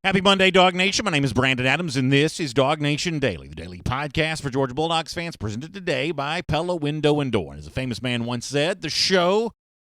Happy Monday, Dog Nation. My name is Brandon Adams, and this is DawgNation Daily, the daily podcast for Georgia Bulldogs fans, presented today by Pella Window and Door. As a famous man once said, the show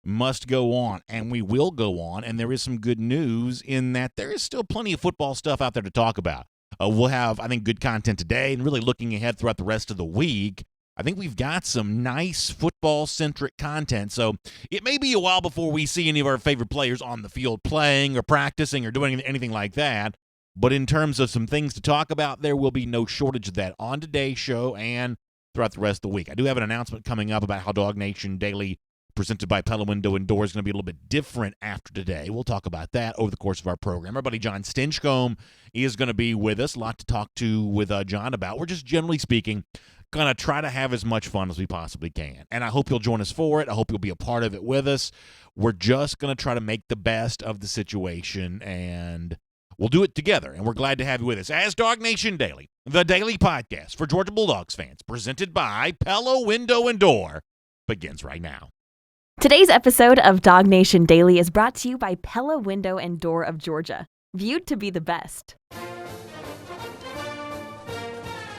must go on, and we will go on, and there is some good news in that there is still plenty of football stuff out there to talk about. We'll have, I think, good content today, and really looking ahead throughout the rest of the week, I think we've got some nice football-centric content, so it may be a while before we see any of our favorite players on the field playing or practicing or doing anything like that, but in terms of some things to talk about, there will be no shortage of that on today's show and throughout the rest of the week. I do have an announcement coming up about how DawgNation Daily, presented by Pella Window and Door, is going to be a little bit different after today. We'll talk about that over the course of our program. Our buddy John Stinchcomb is going to be with us. A lot to talk to with John about. We're just, generally speaking, going to try to have as much fun as we possibly can. And I hope you'll join us for it. I hope you'll be a part of it with us. We're just going to try to make the best of the situation, and we'll do it together. And we're glad to have you with us. As DawgNation Daily, the daily podcast for Georgia Bulldogs fans, presented by Pella Window and Door, begins right now. Today's episode of DawgNation Daily is brought to you by Pella Window and Door of Georgia, viewed to be the best.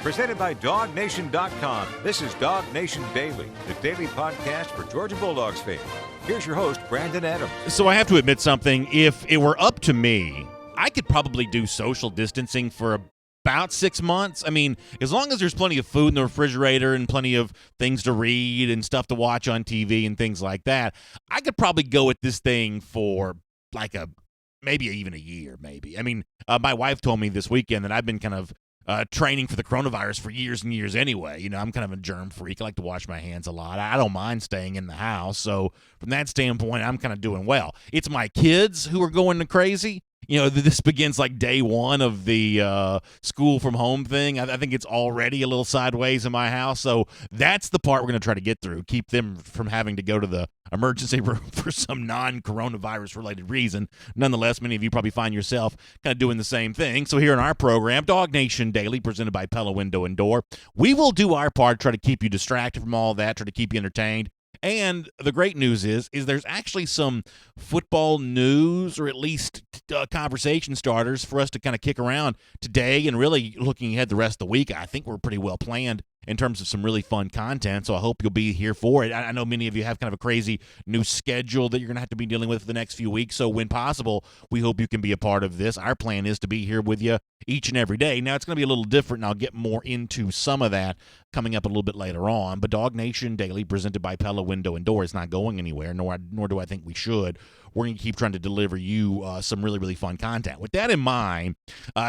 Presented by DawgNation.com, this is DawgNation Daily, the daily podcast for Georgia Bulldogs fans. Here's your host, Brandon Adams. So I have to admit something. If it were up to me, I could probably do social distancing for about 6 months. I mean, as long as there's plenty of food in the refrigerator and plenty of things to read and stuff to watch on TV and things like that, I could probably go at this thing for like maybe even a year, maybe. I mean, my wife told me this weekend that I've been kind of training for the coronavirus for years and years anyway. You know, I'm kind of a germ freak. I like to wash my hands a lot. I don't mind staying in the house. So from that standpoint, I'm kind of doing well. It's my kids who are going crazy. You know, this begins like day one of the school from home thing. I think it's already a little sideways in my house. So that's the part we're going to try to get through, keep them from having to go to the emergency room for some non-coronavirus related reason. Nonetheless, many of you probably find yourself kind of doing the same thing. So here in our program, DawgNation Daily, presented by Pella Window and Door, we will do our part, try to keep you distracted from all that, try to keep you entertained. And the great news is there's actually some football news, or at least conversation starters for us to kind of kick around today, and really looking ahead the rest of the week. I think we're pretty well planned in terms of some really fun content, so I hope you'll be here for it. I know many of you have kind of a crazy new schedule that you're going to have to be dealing with for the next few weeks, so when possible, we hope you can be a part of this. Our plan is to be here with you each and every day. Now, it's going to be a little different, and I'll get more into some of that coming up a little bit later on, but DawgNation Daily, presented by Pella Window and Door, is not going anywhere, nor do I think we should. We're going to keep trying to deliver you some really, really fun content. With that in mind,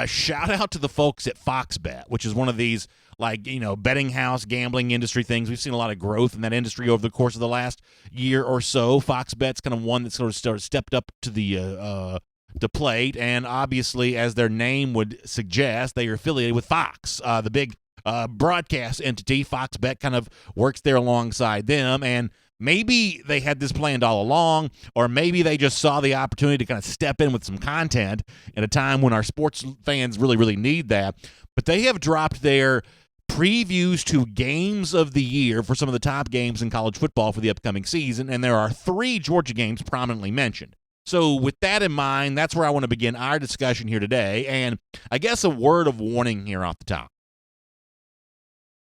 shout out to the folks at Fox Bet, which is one of these, like, you know, betting house, gambling industry things. We've seen a lot of growth in that industry over the course of the last year or so. Fox Bet's kind of one that sort of stepped up to the plate, and obviously, as their name would suggest, they are affiliated with Fox, the big broadcast entity. Fox Bet kind of works there alongside them, and maybe they had this planned all along, or maybe they just saw the opportunity to kind of step in with some content at a time when our sports fans really, really need that. But they have dropped their previews to games of the year for some of the top games in college football for the upcoming season, and there are 3 Georgia games prominently mentioned. So with that in mind, that's where I want to begin our discussion here today, and I guess a word of warning here off the top.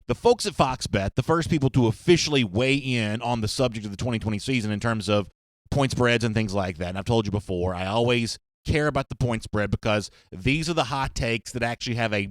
The folks at Fox Bet, the first people to officially weigh in on the subject of the 2020 season in terms of point spreads and things like that. And I've told you before, I always care about the point spread because these are the hot takes that actually have a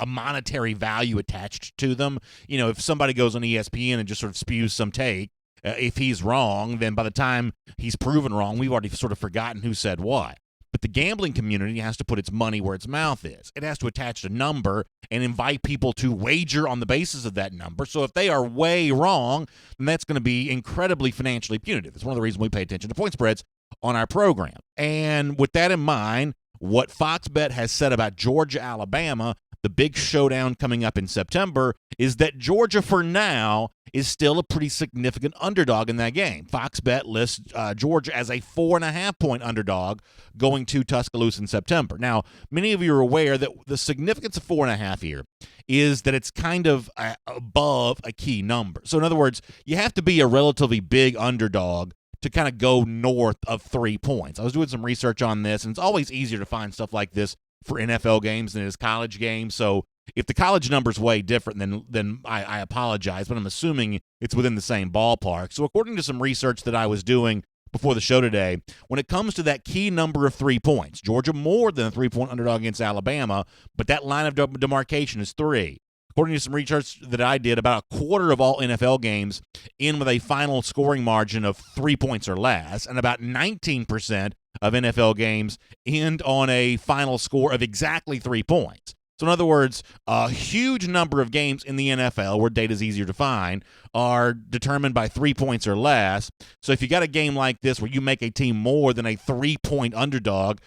monetary value attached to them. You know, if somebody goes on ESPN and just sort of spews some take, if he's wrong, then by the time he's proven wrong, we've already sort of forgotten who said what. But the gambling community has to put its money where its mouth is. It has to attach a number and invite people to wager on the basis of that number. So if they are way wrong, then that's going to be incredibly financially punitive. It's one of the reasons we pay attention to point spreads on our program. And with that in mind, what Fox Bet has said about Georgia, Alabama, the big showdown coming up in September, is that Georgia, for now, is still a pretty significant underdog in that game. Fox Bet lists Georgia as a 4.5-point underdog going to Tuscaloosa in September. Now, many of you are aware that the significance of 4.5 here is that it's kind of above a key number. So, in other words, you have to be a relatively big underdog to kind of go north of 3 points. I was doing some research on this, and it's always easier to find stuff like this for NFL games than it is college games. So if the college number's way different, then I apologize, but I'm assuming it's within the same ballpark. So according to some research that I was doing before the show today, when it comes to that key number of 3 points, Georgia more than a 3-point underdog against Alabama, but that line of demarcation is 3. According to some research that I did, about a quarter of all NFL games end with a final scoring margin of 3 points or less, and about 19% of NFL games end on a final score of exactly 3 points. So in other words, a huge number of games in the NFL, where data is easier to find, are determined by 3 points or less. So if you got a game like this where you make a team more than a 3-point underdog,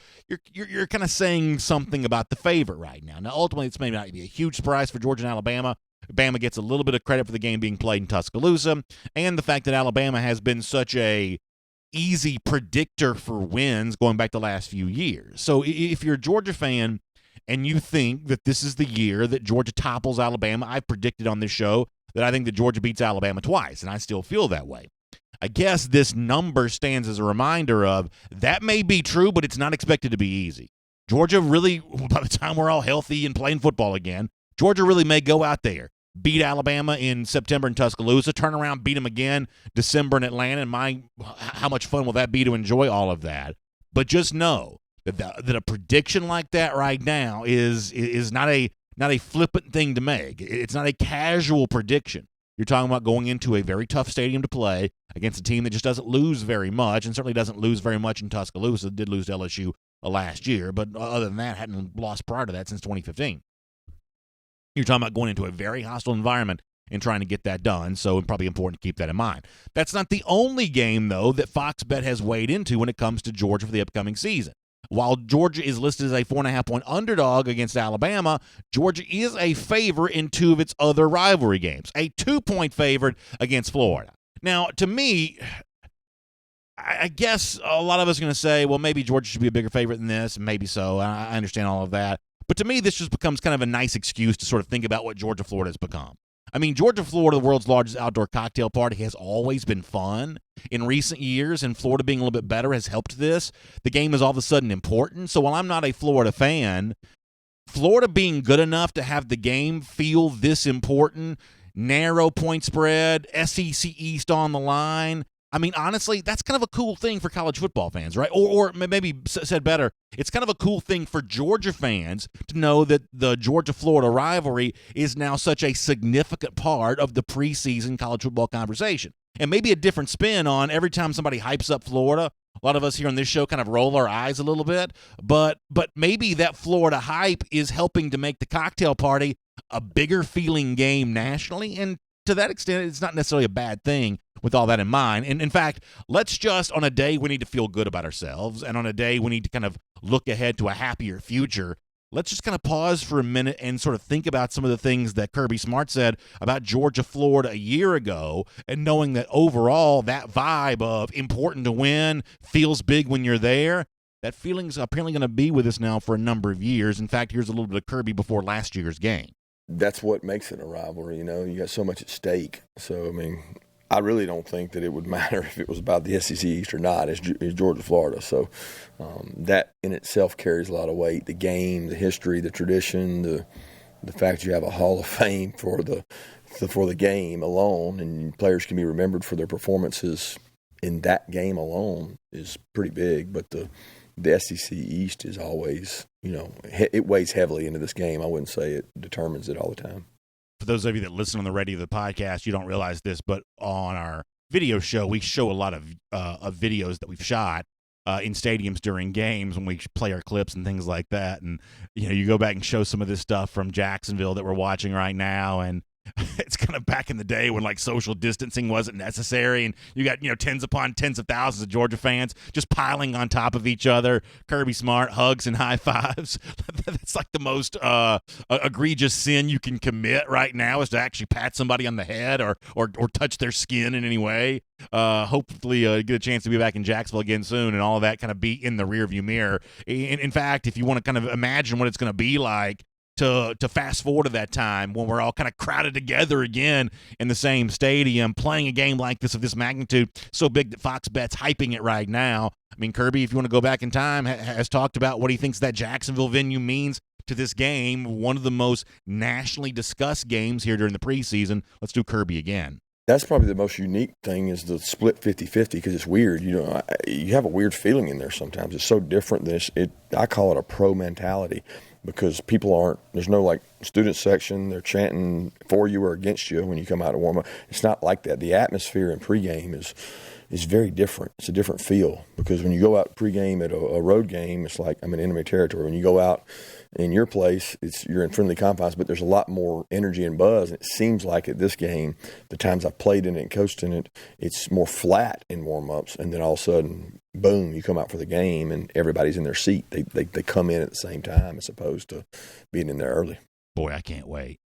you're kind of saying something about the favorite right now. Now, ultimately, it's maybe not be a huge surprise for Georgia and Alabama. Bama gets a little bit of credit for the game being played in Tuscaloosa, and the fact that Alabama has been such a easy predictor for wins going back the last few years. So if you're a Georgia fan and you think that this is the year that Georgia topples Alabama, I've predicted on this show that I think that Georgia beats Alabama twice, and I still feel that way. I guess this number stands as a reminder of that may be true, but it's not expected to be easy. Georgia really, by the time we're all healthy and playing football again, Georgia really may go out there, beat Alabama in September in Tuscaloosa, turn around, beat them again December in Atlanta, and how much fun will that be to enjoy all of that? But just know that a prediction like that right now is not a flippant thing to make. It's not a casual prediction. You're talking about going into a very tough stadium to play against a team that just doesn't lose very much, and certainly doesn't lose very much in Tuscaloosa. It did lose to LSU last year, but other than that, hadn't lost prior to that since 2015. You're talking about going into a very hostile environment and trying to get that done, so it's probably important to keep that in mind. That's not the only game, though, that Fox Bet has weighed into when it comes to Georgia for the upcoming season. While Georgia is listed as a 4.5-point underdog against Alabama, Georgia is a favorite in 2 of its other rivalry games, a 2-point favorite against Florida. Now, to me, I guess a lot of us are going to say, well, maybe Georgia should be a bigger favorite than this, and maybe so. I understand all of that. But to me, this just becomes kind of a nice excuse to sort of think about what Georgia-Florida has become. I mean, Georgia-Florida, the world's largest outdoor cocktail party, has always been fun. In recent years, and Florida being a little bit better has helped this. The game is all of a sudden important. So while I'm not a Florida fan, Florida being good enough to have the game feel this important, narrow point spread, SEC East on the line, I mean, honestly, that's kind of a cool thing for college football fans, right? Or maybe said better, it's kind of a cool thing for Georgia fans to know that the Georgia-Florida rivalry is now such a significant part of the preseason college football conversation. And maybe a different spin on every time somebody hypes up Florida. A lot of us here on this show kind of roll our eyes a little bit, but maybe that Florida hype is helping to make the cocktail party a bigger feeling game nationally, and to that extent, it's not necessarily a bad thing with all that in mind. And in fact, let's just, on a day we need to feel good about ourselves, and on a day we need to kind of look ahead to a happier future, let's just kind of pause for a minute and sort of think about some of the things that Kirby Smart said about Georgia-Florida a year ago, and knowing that overall that vibe of important to win, feels big when you're there, that feeling's apparently going to be with us now for a number of years. In fact, here's a little bit of Kirby before last year's game. That's what makes it a rivalry, you know. You got so much at stake. So, I mean, I really don't think that it would matter if it was about the SEC East or not. It's Georgia-Florida. So that in itself carries a lot of weight. The game, the history, the tradition, the fact you have a Hall of Fame for the game alone, and players can be remembered for their performances in that game alone is pretty big. But the SEC East is always, you know, it weighs heavily into this game. I wouldn't say it determines it all the time. For those of you that listen on the radio of the podcast, you don't realize this, but on our video show, we show a lot of videos that we've shot in stadiums during games when we play our clips and things like that. And, you know, you go back and show some of this stuff from Jacksonville that we're watching right now, and it's kind of back in the day when like social distancing wasn't necessary, and you got, you know, tens upon tens of thousands of Georgia fans just piling on top of each other. Kirby Smart hugs and high fives. That's like the most egregious sin you can commit right now, is to actually pat somebody on the head or touch their skin in any way. Hopefully get a chance to be back in Jacksonville again soon, and all of that kind of be in the rearview mirror. In fact, if you want to kind of imagine what it's going to be like to fast forward to that time when we're all kind of crowded together again in the same stadium, playing a game like this of this magnitude, so big that Fox Bet's hyping it right now. I mean, Kirby, if you want to go back in time, has talked about what he thinks that Jacksonville venue means to this game, one of the most nationally discussed games here during the preseason. Let's do Kirby again. That's probably the most unique thing is the split 50-50 because it's weird. You know, you have a weird feeling in there sometimes. It's so different than I call it a pro mentality because there's no like student section. They're chanting for you or against you when you come out to warm up. It's not like that. The atmosphere in pregame is very different. It's a different feel because when you go out pregame at a road game, it's like I'm in enemy territory. When you go out in your place, you're in friendly confines, but there's a lot more energy and buzz. And it seems like at this game, the times I've played in it and coached in it, it's more flat in warm-ups. And then all of a sudden, boom, you come out for the game and everybody's in their seat. They come in at the same time as opposed to being in there early. Boy, I can't wait.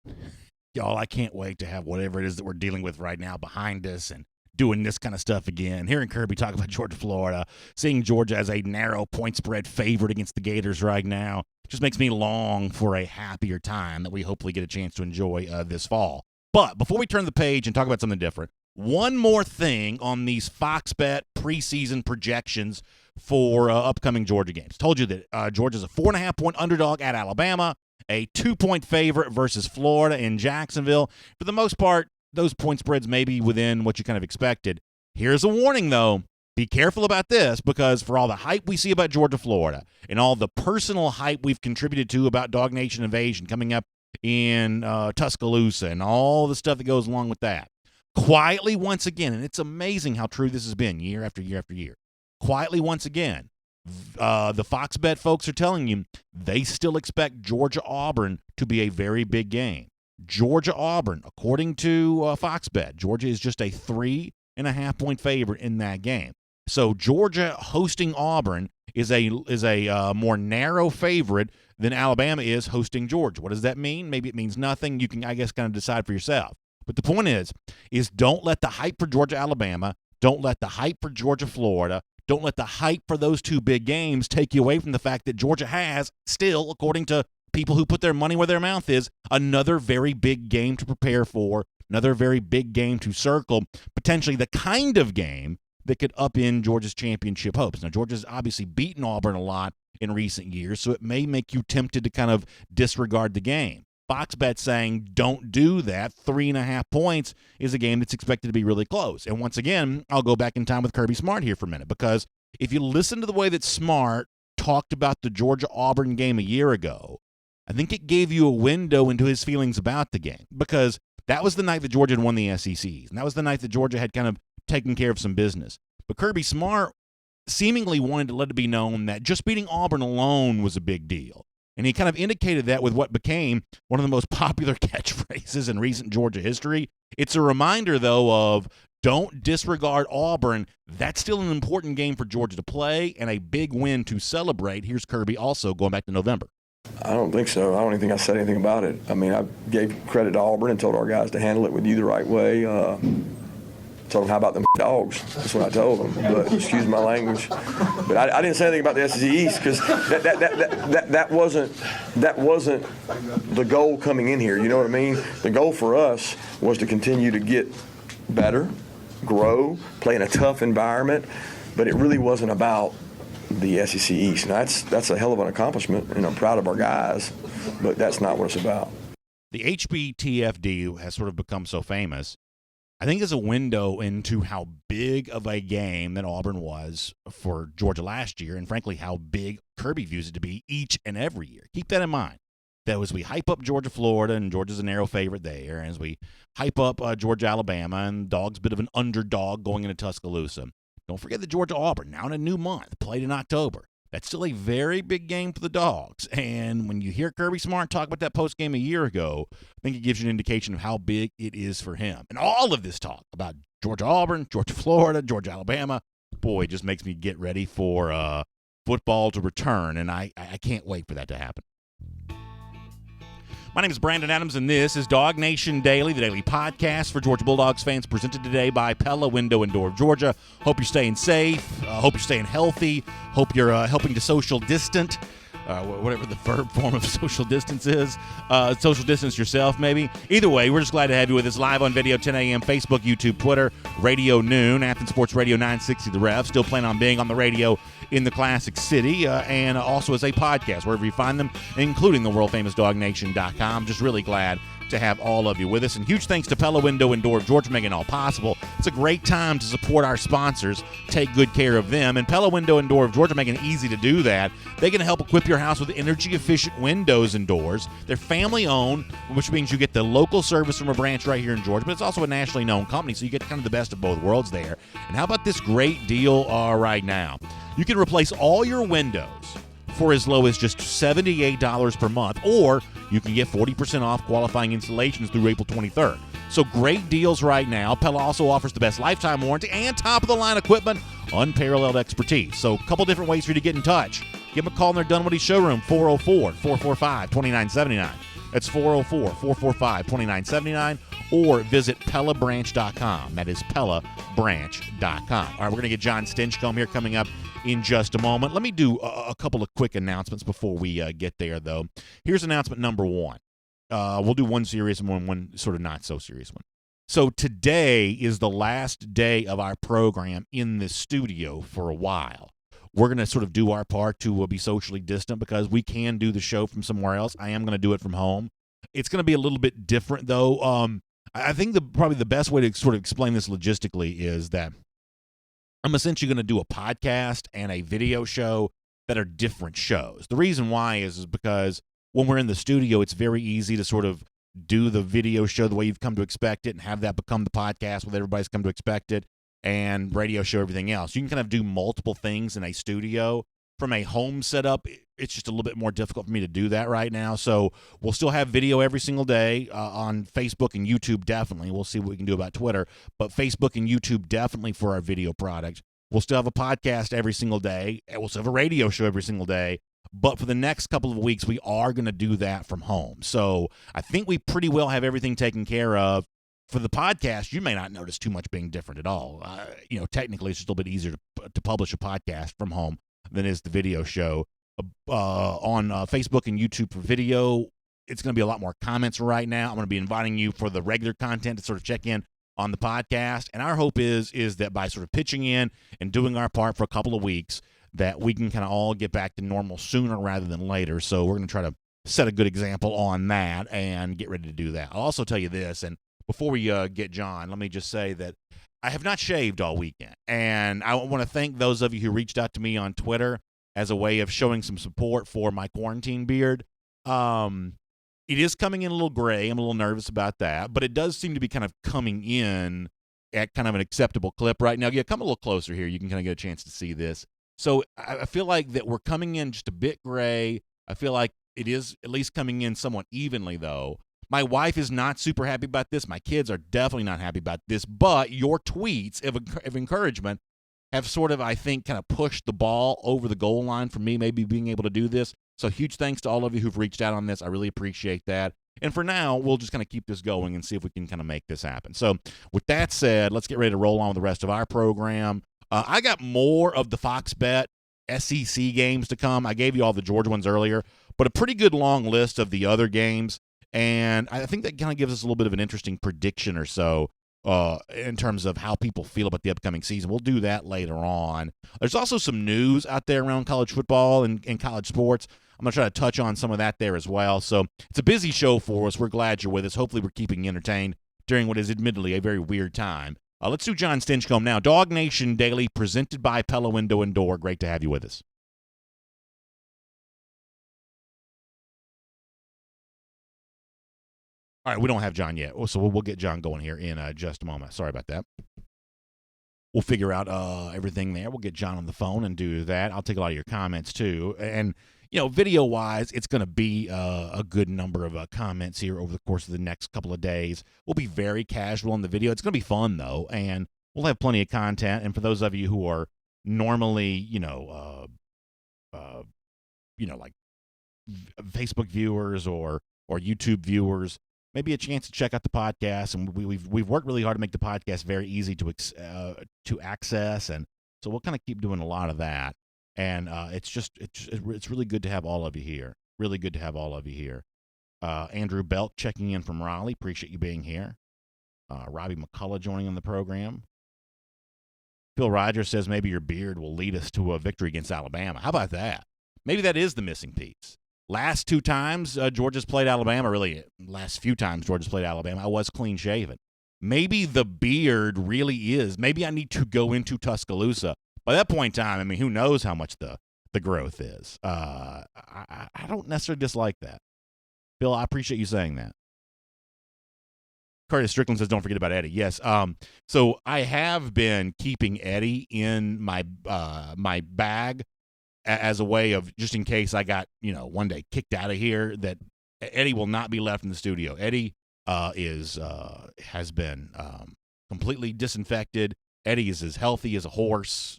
Y'all, I can't wait to have whatever it is that we're dealing with right now behind us and doing this kind of stuff again. Hearing Kirby talk about Georgia, Florida, seeing Georgia as a narrow point spread favorite against the Gators right now just makes me long for a happier time that we hopefully get a chance to enjoy this fall. But before we turn the page and talk about something different, one more thing on these Fox Bet preseason projections for upcoming Georgia games. Told you that Georgia's a 4.5-point underdog at Alabama, a 2-point favorite versus Florida in Jacksonville. For the most part, those point spreads may be within what you kind of expected. Here's a warning, though. Be careful about this because for all the hype we see about Georgia, Florida, and all the personal hype we've contributed to about DawgNation Invasion coming up in Tuscaloosa and all the stuff that goes along with that, quietly once again, and it's amazing how true this has been year after year after year, quietly once again, the Fox Bet folks are telling you they still expect Georgia-Auburn to be a very big game. Georgia-Auburn, according to Fox Bet, Georgia is just a 3.5-point favorite in that game. So Georgia hosting Auburn is a more narrow favorite than Alabama is hosting Georgia. What does that mean? Maybe it means nothing. You can, I guess, kind of decide for yourself. But the point is don't let the hype for Georgia-Alabama, don't let the hype for Georgia-Florida, don't let the hype for those two big games take you away from the fact that Georgia has still, according to people who put their money where their mouth is, another very big game to prepare for, another very big game to circle, potentially the kind of game that could upend Georgia's championship hopes. Now, Georgia's obviously beaten Auburn a lot in recent years, so it may make you tempted to kind of disregard the game. Fox Bet saying don't do that. 3.5 points is a game that's expected to be really close. And once again, I'll go back in time with Kirby Smart here for a minute because if you listen to the way that Smart talked about the Georgia-Auburn game a year ago, I think it gave you a window into his feelings about the game because that was the night that Georgia had won the SECs, and that was the night that Georgia had kind of taken care of some business. But Kirby Smart seemingly wanted to let it be known that just beating Auburn alone was a big deal. And he kind of indicated that with what became one of the most popular catchphrases in recent Georgia history. It's a reminder, though, of don't disregard Auburn. That's still an important game for Georgia to play and a big win to celebrate. Here's Kirby also going back to November. I don't think so. I don't even think I said anything about it. I mean, I gave credit to Auburn and told our guys to handle it with you the right way. Told them, how about them dogs? That's what I told them. But excuse my language. But I didn't say anything about the SEC East because that wasn't the goal coming in here. You know what I mean? The goal for us was to continue to get better, grow, play in a tough environment. But it really wasn't about the SEC East. Now, that's a hell of an accomplishment, and I'm proud of our guys, but that's not what it's about. The HBTFD has sort of become so famous. I think is a window into how big of a game that Auburn was for Georgia last year, and frankly, how big Kirby views it to be each and every year. Keep that in mind. That as we hype up Georgia, Florida, and Georgia's a narrow favorite there, and as we hype up Georgia, Alabama, and Dog's a bit of an underdog going into Tuscaloosa, don't forget that Georgia, Auburn, now in a new month, played in October. That's still a very big game for the Dogs. And when you hear Kirby Smart talk about that postgame a year ago, I think it gives you an indication of how big it is for him. And all of this talk about Georgia, Auburn, Georgia, Florida, Georgia, Alabama, boy, just makes me get ready for football to return. And I can't wait for that to happen. My name is Brandon Adams, and this is DawgNation Daily, the daily podcast for Georgia Bulldogs fans, presented today by Pella Window and Door of Georgia. Hope you're staying safe. Hope you're staying healthy. Hope you're helping to social distance whatever the verb form of social distance is. Social distance yourself, maybe. Either way, we're just glad to have you with us live on video, 10 a.m., Facebook, YouTube, Twitter, Radio Noon, Athens Sports Radio 960 The Ref. Still planning on being on the radio in the Classic City, and also as a podcast, wherever you find them, including the world-famous DawgNation.com. Just really glad to have all of you with us. And huge thanks to Pella Window and Door of Georgia making it all possible. It's a great time to support our sponsors, take good care of them. And Pella Window and Door of Georgia making it easy to do that. They can help equip your house with energy-efficient windows and doors. They're family-owned, which means you get the local service from a branch right here in Georgia, but it's also a nationally known company, so you get kind of the best of both worlds there. And how about this great deal right now? You can replace all your windows for as low as just $78 per month, or you can get 40% off qualifying installations through April 23rd. So great deals right now. Pella also offers the best lifetime warranty and top-of-the-line equipment, unparalleled expertise. So a couple different ways for you to get in touch. Give them a call in their Dunwoody showroom, 404-445-2979. That's 404-445-2979, or visit PellaBranch.com. That is PellaBranch.com. All right, we're going to get John Stinchcomb here coming up in just a moment. Let me do a couple of quick announcements before we get there, though. Here's announcement number one. We'll do one serious and one sort of not so serious one. So today is the last day of our program in the studio for a while. We're going to sort of do our part to be socially distant because we can do the show from somewhere else. I am going to do it from home. It's going to be a little bit different, though. I think probably the best way to sort of explain this logistically is that I'm essentially going to do a podcast and a video show that are different shows. The reason why is because when we're in the studio, it's very easy to sort of do the video show the way you've come to expect it and have that become the podcast with everybody's come to expect it, and radio show everything else. You can kind of do multiple things in a studio. From a home setup, it's just a little bit more difficult for me to do that right now. So we'll still have video every single day on Facebook and YouTube, definitely. We'll see what we can do about Twitter. But Facebook and YouTube, definitely for our video product. We'll still have a podcast every single day. And we'll still have a radio show every single day. But for the next couple of weeks, we are going to do that from home. So I think we pretty well have everything taken care of. For the podcast, you may not notice too much being different at all. Technically, it's just a little bit easier to publish a podcast from home than is the video show. On Facebook and YouTube for video, it's going to be a lot more comments right now. I'm going to be inviting you for the regular content to sort of check in on the podcast. And our hope is that by sort of pitching in and doing our part for a couple of weeks, that we can kind of all get back to normal sooner rather than later. So we're going to try to set a good example on that and get ready to do that. I'll also tell you this, and before we get John, let me just say that I have not shaved all weekend. And I want to thank those of you who reached out to me on Twitter as a way of showing some support for my quarantine beard. It is coming in a little gray. I'm a little nervous about that. But it does seem to be kind of coming in at kind of an acceptable clip right now. Yeah, come a little closer here. You can kind of get a chance to see this. So I feel like that we're coming in just a bit gray. I feel like it is at least coming in somewhat evenly, though. My wife is not super happy about this. My kids are definitely not happy about this. But your tweets of encouragement have sort of, I think, kind of pushed the ball over the goal line for me maybe being able to do this. So huge thanks to all of you who've reached out on this. I really appreciate that. And for now, we'll just kind of keep this going and see if we can kind of make this happen. So with that said, let's get ready to roll on with the rest of our program. I got more of the Fox Bet SEC games to come. I gave you all the Georgia ones earlier, but a pretty good long list of the other games. And I think that kind of gives us a little bit of an interesting prediction or so in terms of how people feel about the upcoming season. We'll do that later on. There's also some news out there around college football and college sports. I'm going to try to touch on some of that there as well. So it's a busy show for us. We're glad you're with us. Hopefully we're keeping you entertained during what is admittedly a very weird time. Let's do John Stinchcomb now. DawgNation Daily, presented by Pella Window and Door. Great to have you with us. All right, we don't have John yet, so we'll get John going here in just a moment. Sorry about that. We'll figure out everything there. We'll get John on the phone and do that. I'll take a lot of your comments, too. And, video-wise, it's going to be a good number of comments here over the course of the next couple of days. We'll be very casual in the video. It's going to be fun, though, and we'll have plenty of content. And for those of you who are normally, like Facebook viewers or YouTube viewers, maybe a chance to check out the podcast. And we've worked really hard to make the podcast very easy to access, and so we'll kind of keep doing a lot of that. And it's really good to have all of you here. Really good to have all of you here. Andrew Belt checking in from Raleigh. Appreciate you being here. Robbie McCullough joining on the program. Phil Rogers says maybe your beard will lead us to a victory against Alabama. How about that? Maybe that is the missing piece. Last two times Georgia's played Alabama, really last few times Georgia's played Alabama, I was clean-shaven. Maybe the beard really is. Maybe I need to go into Tuscaloosa. By that point in time, I mean, who knows how much the growth is. I don't necessarily dislike that. Bill, I appreciate you saying that. Curtis Strickland says, don't forget about Eddie. Yes. So I have been keeping Eddie in my my bag as a way of, just in case I got, one day kicked out of here, that Eddie will not be left in the studio. Eddie has been completely disinfected. Eddie is as healthy as a horse.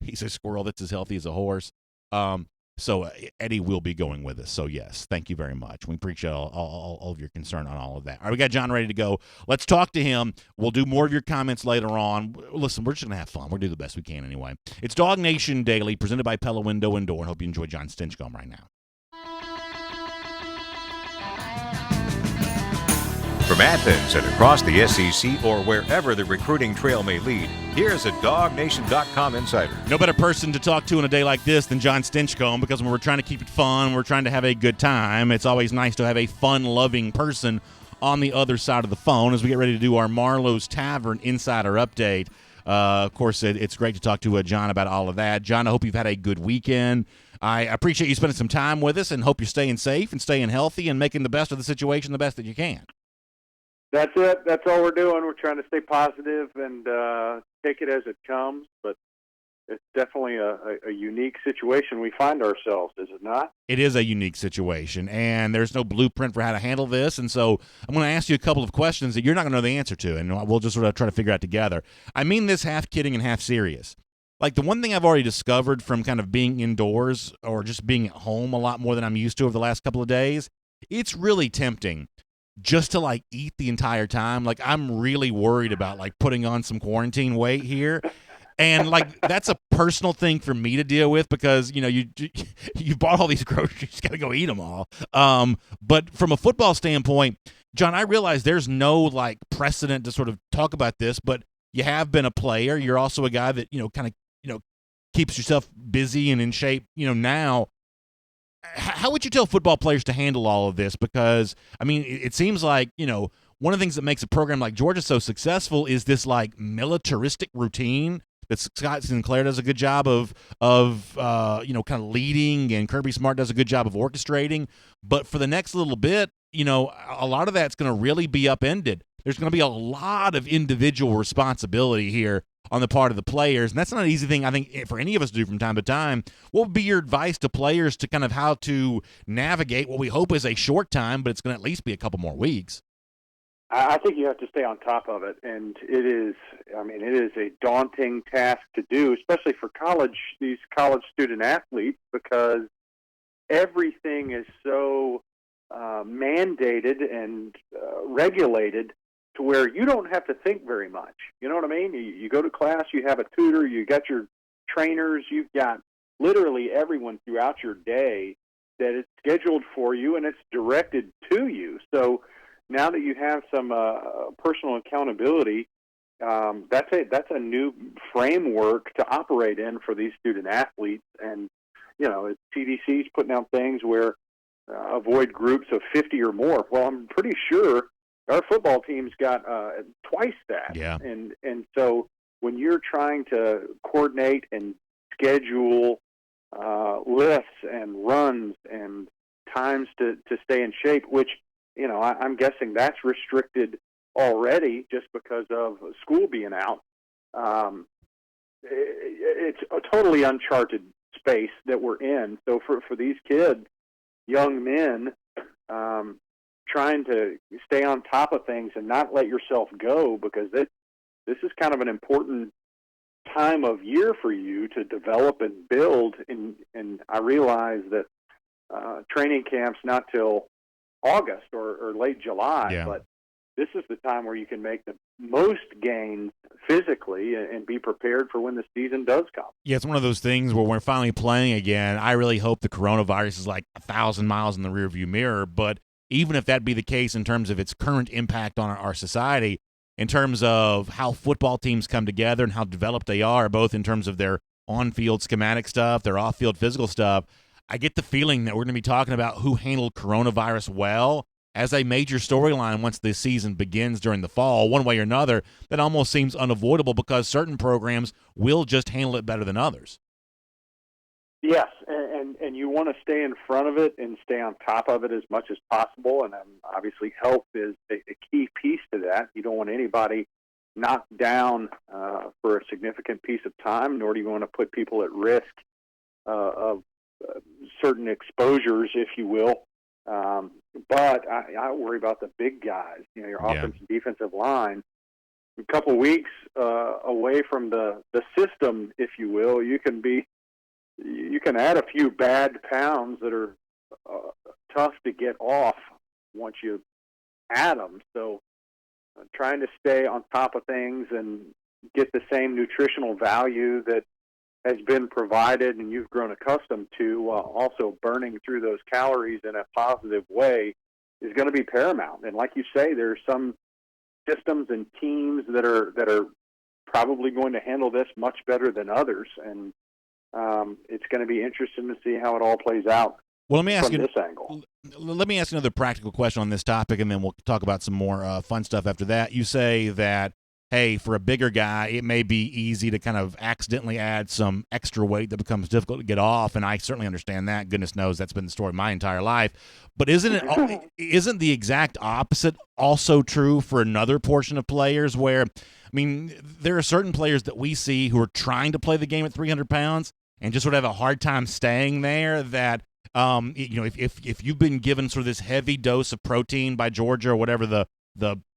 He's a squirrel that's as healthy as a horse. So Eddie will be going with us. So, yes, thank you very much. We appreciate all of your concern on all of that. All right, we got John ready to go. Let's talk to him. We'll do more of your comments later on. Listen, we're just going to have fun. We'll do the best we can anyway. It's DawgNation Daily, presented by Pella Window and Door. I hope you enjoy John Stinchcomb right now. From Athens and across the SEC or wherever the recruiting trail may lead, here's a DawgNation.com insider. No better person to talk to on a day like this than John Stinchcomb, because when we're trying to keep it fun, we're trying to have a good time, it's always nice to have a fun-loving person on the other side of the phone as we get ready to do our MARLOW'S Tavern Insider Update. Of course, it's great to talk to John about all of that. John, I hope you've had a good weekend. I appreciate you spending some time with us and hope you're staying safe and staying healthy and making the best of the situation the best that you can. That's it. That's all we're doing. We're trying to stay positive and take it as it comes. But it's definitely a unique situation we find ourselves, is it not? It is a unique situation, and there's no blueprint for how to handle this. And so I'm going to ask you a couple of questions that you're not going to know the answer to, and we'll just sort of try to figure out together. I mean this half kidding and half serious. Like, the one thing I've already discovered from kind of being indoors or just being at home a lot more than I'm used to over the last couple of days, it's really tempting just to, like, eat the entire time. Like, I'm really worried about, like, putting on some quarantine weight here. And, like, that's a personal thing for me to deal with because, you bought all these groceries, you just got to go eat them all. But from a football standpoint, John, I realize there's no, like, precedent to sort of talk about this, but you have been a player. You're also a guy that, kind of, keeps yourself busy and in shape, now. How would you tell football players to handle all of this? Because, I mean, it seems like, one of the things that makes a program like Georgia so successful is this, like, militaristic routine that Scott Sinclair does a good job of kind of leading, and Kirby Smart does a good job of orchestrating. But for the next little bit, a lot of that's going to really be upended. There's going to be a lot of individual responsibility here on the part of the players, and that's not an easy thing, I think, for any of us to do from time to time. What would be your advice to players to kind of how to navigate what we hope is a short time, but it's going to at least be a couple more weeks? I think you have to stay on top of it, and it is a daunting task to do, especially for these college student athletes, because everything is so mandated and regulated to where you don't have to think very much. You know what I mean? You go to class, you have a tutor, you got your trainers, you've got literally everyone throughout your day that is scheduled for you and it's directed to you. So now that you have some personal accountability, that's a new framework to operate in for these student athletes. And, CDC's putting out things where avoid groups of 50 or more. Well, I'm pretty sure our football team's got twice that. Yeah. And so when you're trying to coordinate and schedule lifts and runs and times to stay in shape, which, I'm guessing that's restricted already just because of school being out. It's a totally uncharted space that we're in. So for these kids, young men, trying to stay on top of things and not let yourself go, because this is kind of an important time of year for you to develop and build. And I realize that training camp's not till August or late July, yeah. But this is the time where you can make the most gains physically and be prepared for when the season does come. Yeah, it's one of those things where we're finally playing again. I really hope the coronavirus is like 1,000 miles in the rearview mirror, but even if that be the case in terms of its current impact on our society, in terms of how football teams come together and how developed they are, both in terms of their on-field schematic stuff, their off-field physical stuff, I get the feeling that we're going to be talking about who handled coronavirus well as a major storyline once the season begins during the fall. One way or another, that almost seems unavoidable because certain programs will just handle it better than others. Yes, and you want to stay in front of it and stay on top of it as much as possible, and obviously health is a key piece to that. You don't want anybody knocked down for a significant piece of time, nor do you want to put people at risk of certain exposures, if you will. But I worry about the big guys, your offensive and defensive line. A couple weeks away from the system, if you will, you can add a few bad pounds that are tough to get off once you add them. So trying to stay on top of things and get the same nutritional value that has been provided and you've grown accustomed to, while also burning through those calories in a positive way, is going to be paramount. And like you say, there are some systems and teams that are probably going to handle this much better than others, and it's going to be interesting to see how it all plays out. Well, let me ask you this angle. Let me ask you another practical question on this topic, and then we'll talk about some more fun stuff after that. You say that, hey, for a bigger guy, it may be easy to kind of accidentally add some extra weight that becomes difficult to get off, and I certainly understand that. Goodness knows that's been the story of my entire life. But isn't the exact opposite also true for another portion of players where, there are certain players that we see who are trying to play the game at 300 pounds and just sort of have a hard time staying there that, if you've been given sort of this heavy dose of protein by Georgia or whatever the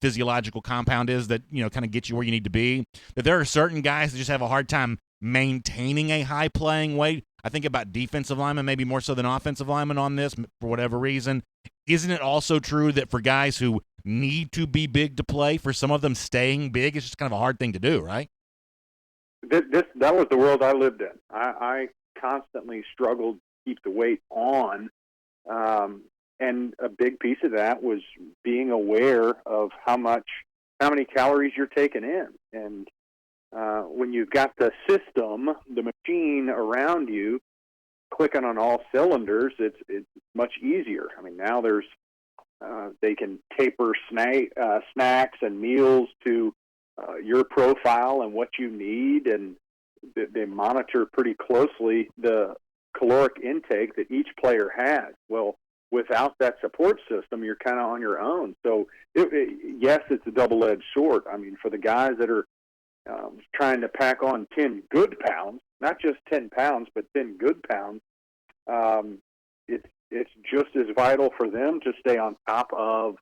physiological compound is that, kind of gets you where you need to be, that there are certain guys that just have a hard time maintaining a high playing weight. I think about defensive linemen, maybe more so than offensive linemen on this for whatever reason. Isn't it also true that for guys who need to be big to play, for some of them staying big is just kind of a hard thing to do, right? That was the world I lived in. I constantly struggled to keep the weight on. And a big piece of that was being aware of how many calories you're taking in. And when you've got the system, the machine around you, clicking on all cylinders, it's much easier. Now there's they can taper snacks and meals to your profile and what you need, and they monitor pretty closely the caloric intake that each player has. Well, without that support system, you're kind of on your own. So, yes, it's a double-edged sword. For the guys that are trying to pack on 10 good pounds, not just 10 pounds, but 10 good pounds, it's just as vital for them to stay on top of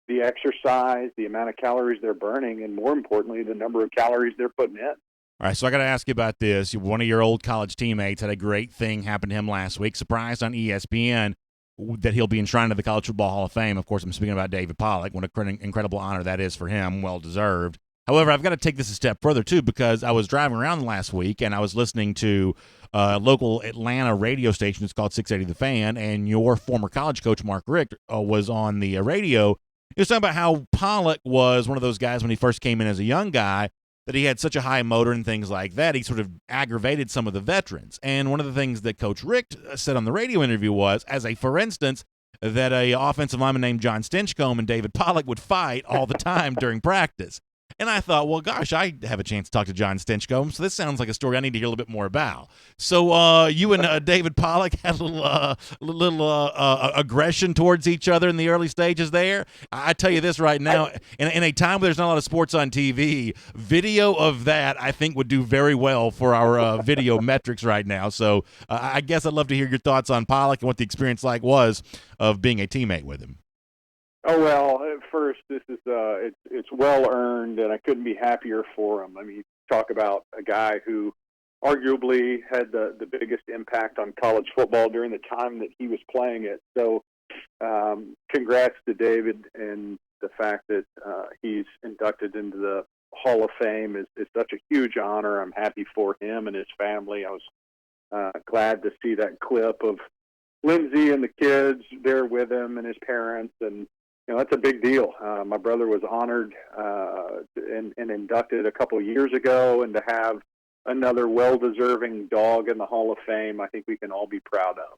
the exercise, the amount of calories they're burning, and more importantly, the number of calories they're putting in. All right, so I got to ask you about this. One of your old college teammates had a great thing happen to him last week, surprised on ESPN that he'll be enshrined to the College Football Hall of Fame. Of course, I'm speaking about David Pollack. What an incredible honor that is for him, well-deserved. However, I've got to take this a step further, too, because I was driving around last week, and I was listening to a local Atlanta radio station. It's called 680 The Fan, and your former college coach, Mark Richt, was on the radio. He was talking about how Pollack was one of those guys when he first came in as a young guy, that he had such a high motor and things like that, he sort of aggravated some of the veterans. And one of the things that Coach Richt said on the radio interview was, for instance, that a offensive lineman named John Stinchcomb and David Pollack would fight all the time during practice. And I thought, well, gosh, I have a chance to talk to John Stinchcomb, so this sounds like a story I need to hear a little bit more about. So you and David Pollack had a little aggression towards each other in the early stages there. I tell you this right now, in a time where there's not a lot of sports on TV, video of that I think would do very well for our video metrics right now. So I guess I'd love to hear your thoughts on Pollack and what the experience was of being a teammate with him. Oh, well, first, this is it's well earned, and I couldn't be happier for him. Talk about a guy who arguably had the biggest impact on college football during the time that he was playing it. So, congrats to David, and the fact that he's inducted into the Hall of Fame is such a huge honor. I'm happy for him and his family. I was glad to see that clip of Lindsey and the kids there with him and his parents, and that's a big deal. My brother was honored and inducted a couple of years ago, and to have another well-deserving dog in the Hall of Fame, I think we can all be proud of.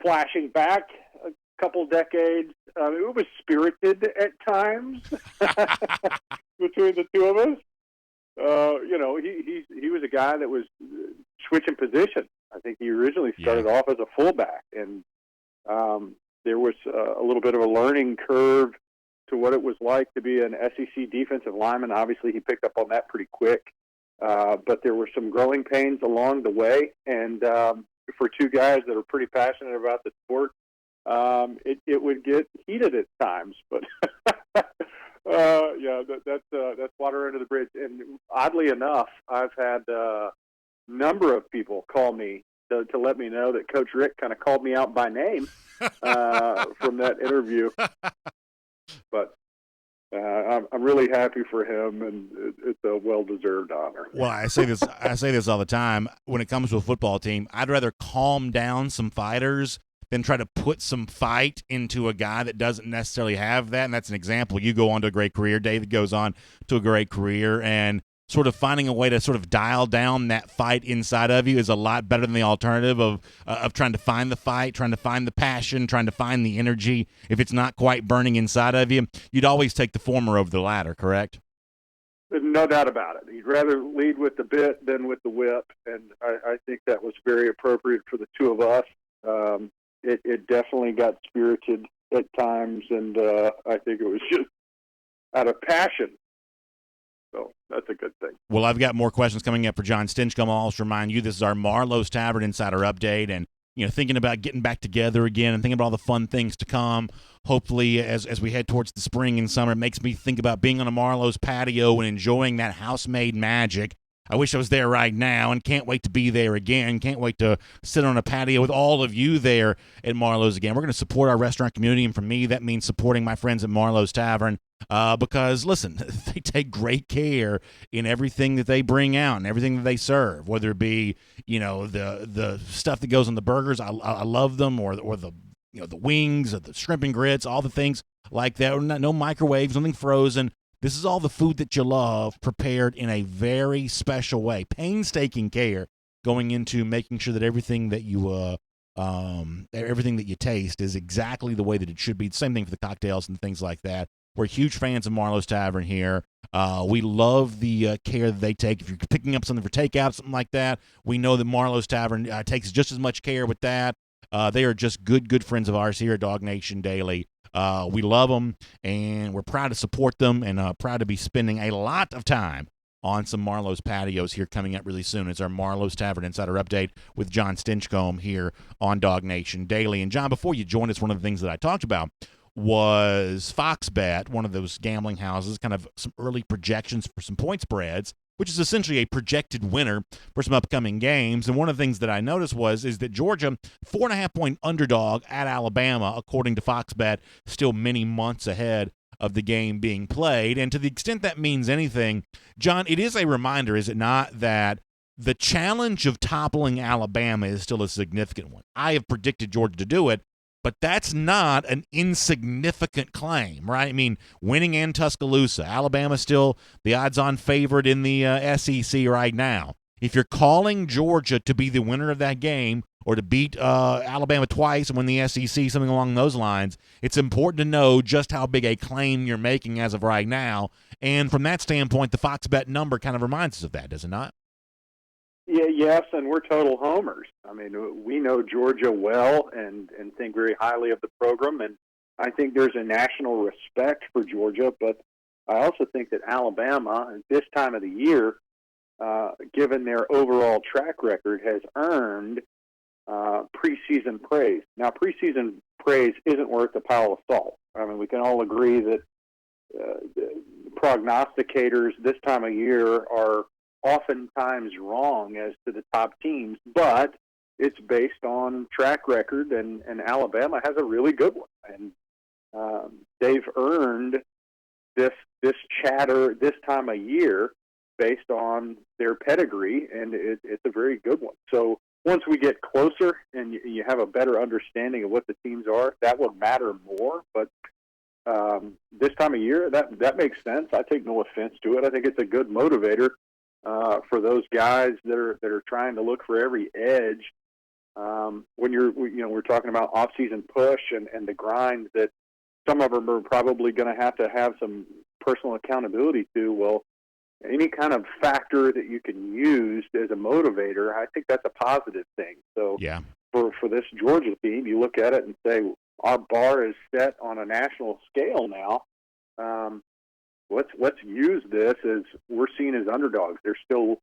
Flashing back a couple decades, it was spirited at times between the two of us. He was a guy that was switching positions. I think he originally started off as a fullback, and there was a little bit of a learning curve to what it was like to be an SEC defensive lineman. Obviously, he picked up on that pretty quick, but there were some growing pains along the way, and for two guys that are pretty passionate about the sport, it would get heated at times, but that's water under the bridge. And oddly enough, I've had a number of people call me to let me know that Coach Rick kind of called me out by name from that interview. But I'm really happy for him, and it's a well-deserved honor. Well, I say this all the time. When it comes to a football team, I'd rather calm down some fighters than try to put some fight into a guy that doesn't necessarily have that. And that's an example. You go on to a great career. David goes on to a great career, and sort of finding a way to sort of dial down that fight inside of you is a lot better than the alternative of trying to find the fight, trying to find the passion, trying to find the energy. If it's not quite burning inside of you, you'd always take the former over the latter, correct? No doubt about it. He'd rather lead with the bit than with the whip, and I think that was very appropriate for the two of us. It definitely got spirited at times, and I think it was just out of passion. So that's a good thing. Well, I've got more questions coming up for John Stinchcomb. I'll also remind you this is our MARLOW'S Tavern Insider Update, and thinking about getting back together again and thinking about all the fun things to come. Hopefully, as we head towards the spring and summer, it makes me think about being on a MARLOW'S patio and enjoying that house-made magic. I wish I was there right now and can't wait to be there again. Can't wait to sit on a patio with all of you there at MARLOW'S again. We're going to support our restaurant community, and for me, that means supporting my friends at MARLOW'S Tavern because, listen, they take great care in everything that they bring out and everything that they serve, whether it be, the stuff that goes on the burgers. I love them, or the the wings or the shrimp and grits, all the things like that. No microwaves, nothing frozen. This is all the food that you love, prepared in a very special way. Painstaking care going into making sure that everything that you taste is exactly the way that it should be. Same thing for the cocktails and things like that. We're huge fans of MARLOW'S Tavern here. We love the care that they take. If you're picking up something for takeout, something like that, we know that MARLOW'S Tavern takes just as much care with that. They are just good friends of ours here at DawgNation Daily. We love them, and we're proud to support them, and proud to be spending a lot of time on some MARLOW'S patios here coming up really soon. It's our MARLOW'S Tavern Insider Update with John Stinchcomb here on DawgNation Daily. And John, before you joined us, one of the things that I talked about was FoxBet, one of those gambling houses, kind of some early projections for some point spreads, which is essentially a projected winner for some upcoming games. And one of the things that I noticed is that Georgia, 4.5-point underdog at Alabama, according to FoxBet, still many months ahead of the game being played. And to the extent that means anything, John, it is a reminder, is it not, that the challenge of toppling Alabama is still a significant one. I have predicted Georgia to do it, but that's not an insignificant claim, right? I mean, winning in Tuscaloosa, Alabama's still the odds-on favorite in the SEC right now. If you're calling Georgia to be the winner of that game or to beat Alabama twice and win the SEC, something along those lines, it's important to know just how big a claim you're making as of right now. And from that standpoint, the FoxBet number kind of reminds us of that, does it not? Yeah, yes, and we're total homers. I mean, we know Georgia well and think very highly of the program, and I think there's a national respect for Georgia, but I also think that Alabama, at this time of the year, given their overall track record, has earned preseason praise. Now, preseason praise isn't worth a pile of salt. I mean, we can all agree that the prognosticators this time of year are oftentimes wrong as to the top teams, but it's based on track record, and Alabama has a really good one. And they've earned this chatter this time of year based on their pedigree, and it's a very good one. So once we get closer and you have a better understanding of what the teams are, that will matter more. But this time of year, that makes sense. I take no offense to it. I think it's a good motivator for those guys that are trying to look for every edge. When we're talking about off-season push and the grind that some of them are probably going to have some personal accountability to. Well, any kind of factor that you can use as a motivator, I think that's a positive thing. So yeah. For this Georgia team, you look at it and say, our bar is set on a national scale now. Let's use this as we're seen as underdogs. There's still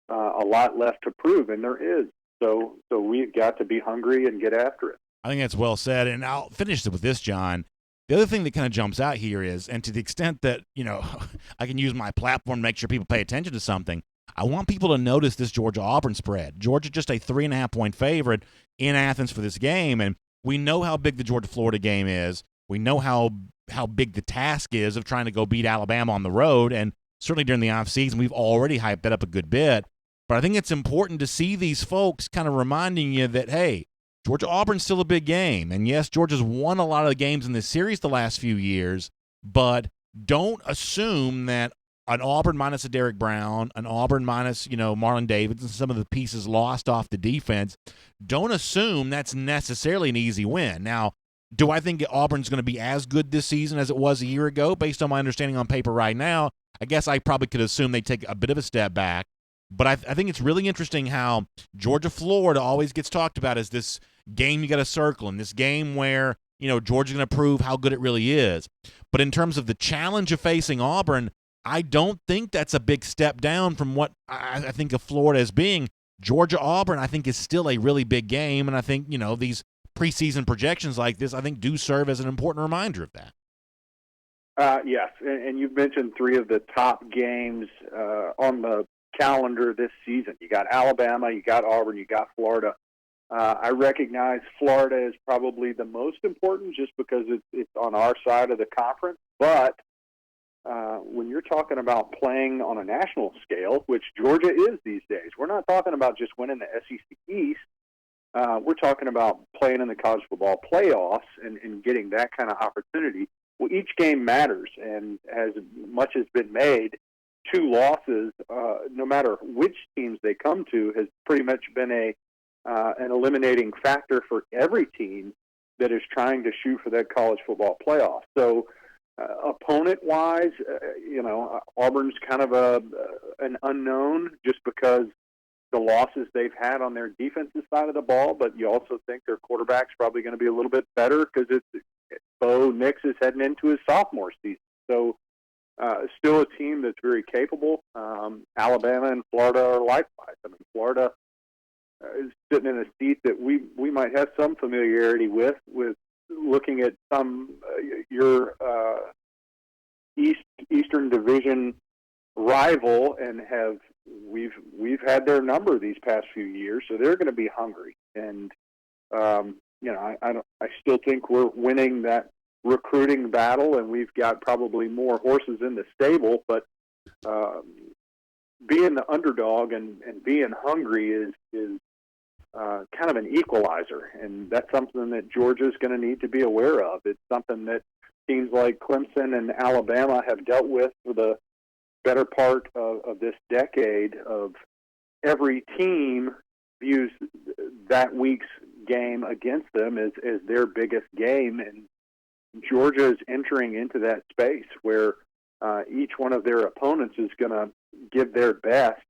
a lot left to prove, and there is. So we've got to be hungry and get after it. I think that's well said, and I'll finish with this, John. The other thing that kind of jumps out here is, and to the extent that, I can use my platform to make sure people pay attention to something, I want people to notice this Georgia-Auburn spread. Georgia just a 3.5-point favorite in Athens for this game, and we know how big the Georgia-Florida game is. We know how big the task is of trying to go beat Alabama on the road, and certainly during the offseason, we've already hyped that up a good bit. But I think it's important to see these folks kind of reminding you that, hey, Georgia-Auburn's still a big game. And yes, Georgia's won a lot of the games in this series the last few years, but don't assume that an Auburn minus a Derek Brown, an Auburn minus, Marlon Davis, and some of the pieces lost off the defense, don't assume that's necessarily an easy win. Now, do I think Auburn's going to be as good this season as it was a year ago? Based on my understanding on paper right now, I guess I probably could assume they take a bit of a step back. But I think it's really interesting how Georgia-Florida always gets talked about as this game you got to circle, and this game where, Georgia's going to prove how good it really is. But in terms of the challenge of facing Auburn, I don't think that's a big step down from what I think of Florida as being. Georgia-Auburn, I think, is still a really big game, and I think, these preseason projections like this, I think, do serve as an important reminder of that. Yes, and you've mentioned three of the top games on the calendar this season. You got Alabama, you got Auburn, you got Florida. I recognize Florida is probably the most important just because it's on our side of the conference. But when you're talking about playing on a national scale, which Georgia is these days, we're not talking about just winning the SEC East. We're talking about playing in the college football playoffs and getting that kind of opportunity. Well, each game matters, and as much has been made, 2 losses, no matter which teams they come to, has pretty much been an eliminating factor for every team that is trying to shoot for that college football playoff. So, opponent-wise, Auburn's kind of an unknown just because the losses they've had on their defensive side of the ball, but you also think their quarterback's probably going to be a little bit better because Bo Nix is heading into his sophomore season. So, still a team that's very capable. Alabama and Florida are likewise. I mean, Florida is sitting in a seat that we might have some familiarity with looking at some your Eastern Division rival, and we've had their number these past few years, so they're going to be hungry. And I still think we're winning that recruiting battle, and we've got probably more horses in the stable, but being the underdog and being hungry is kind of an equalizer, and that's something that Georgia's going to need to be aware of. It's something that teams like Clemson and Alabama have dealt with for the better part of this decade. Of every team views that week's game against them as their biggest game, and Georgia is entering into that space where each one of their opponents is going to give their best,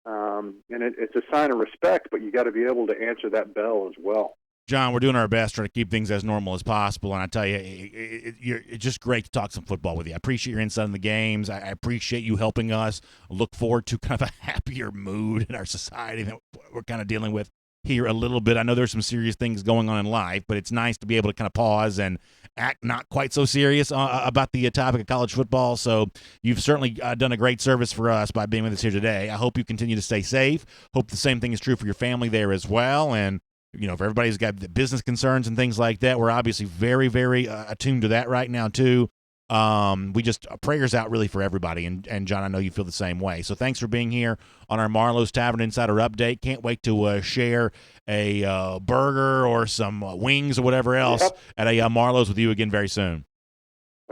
and it's a sign of respect, but you got to be able to answer that bell as well. John, we're doing our best trying to keep things as normal as possible, and I tell you, it's just great to talk some football with you. I appreciate your insight on the games. I appreciate you helping us look forward to kind of a happier mood in our society that we're kind of dealing with here a little bit. I know there's some serious things going on in life, but it's nice to be able to kind of pause and act not quite so serious about the topic of college football. So you've certainly done a great service for us by being with us here today. I hope you continue to stay safe. Hope the same thing is true for your family there as well. And for everybody who's got the business concerns and things like that, we're obviously very, very attuned to that right now too. We just prayers out really for everybody, and John, I know you feel the same way. So thanks for being here on our MARLOW'S Tavern Insider Update. Can't wait to share a burger or some wings or whatever else at a MARLOW'S with you again very soon.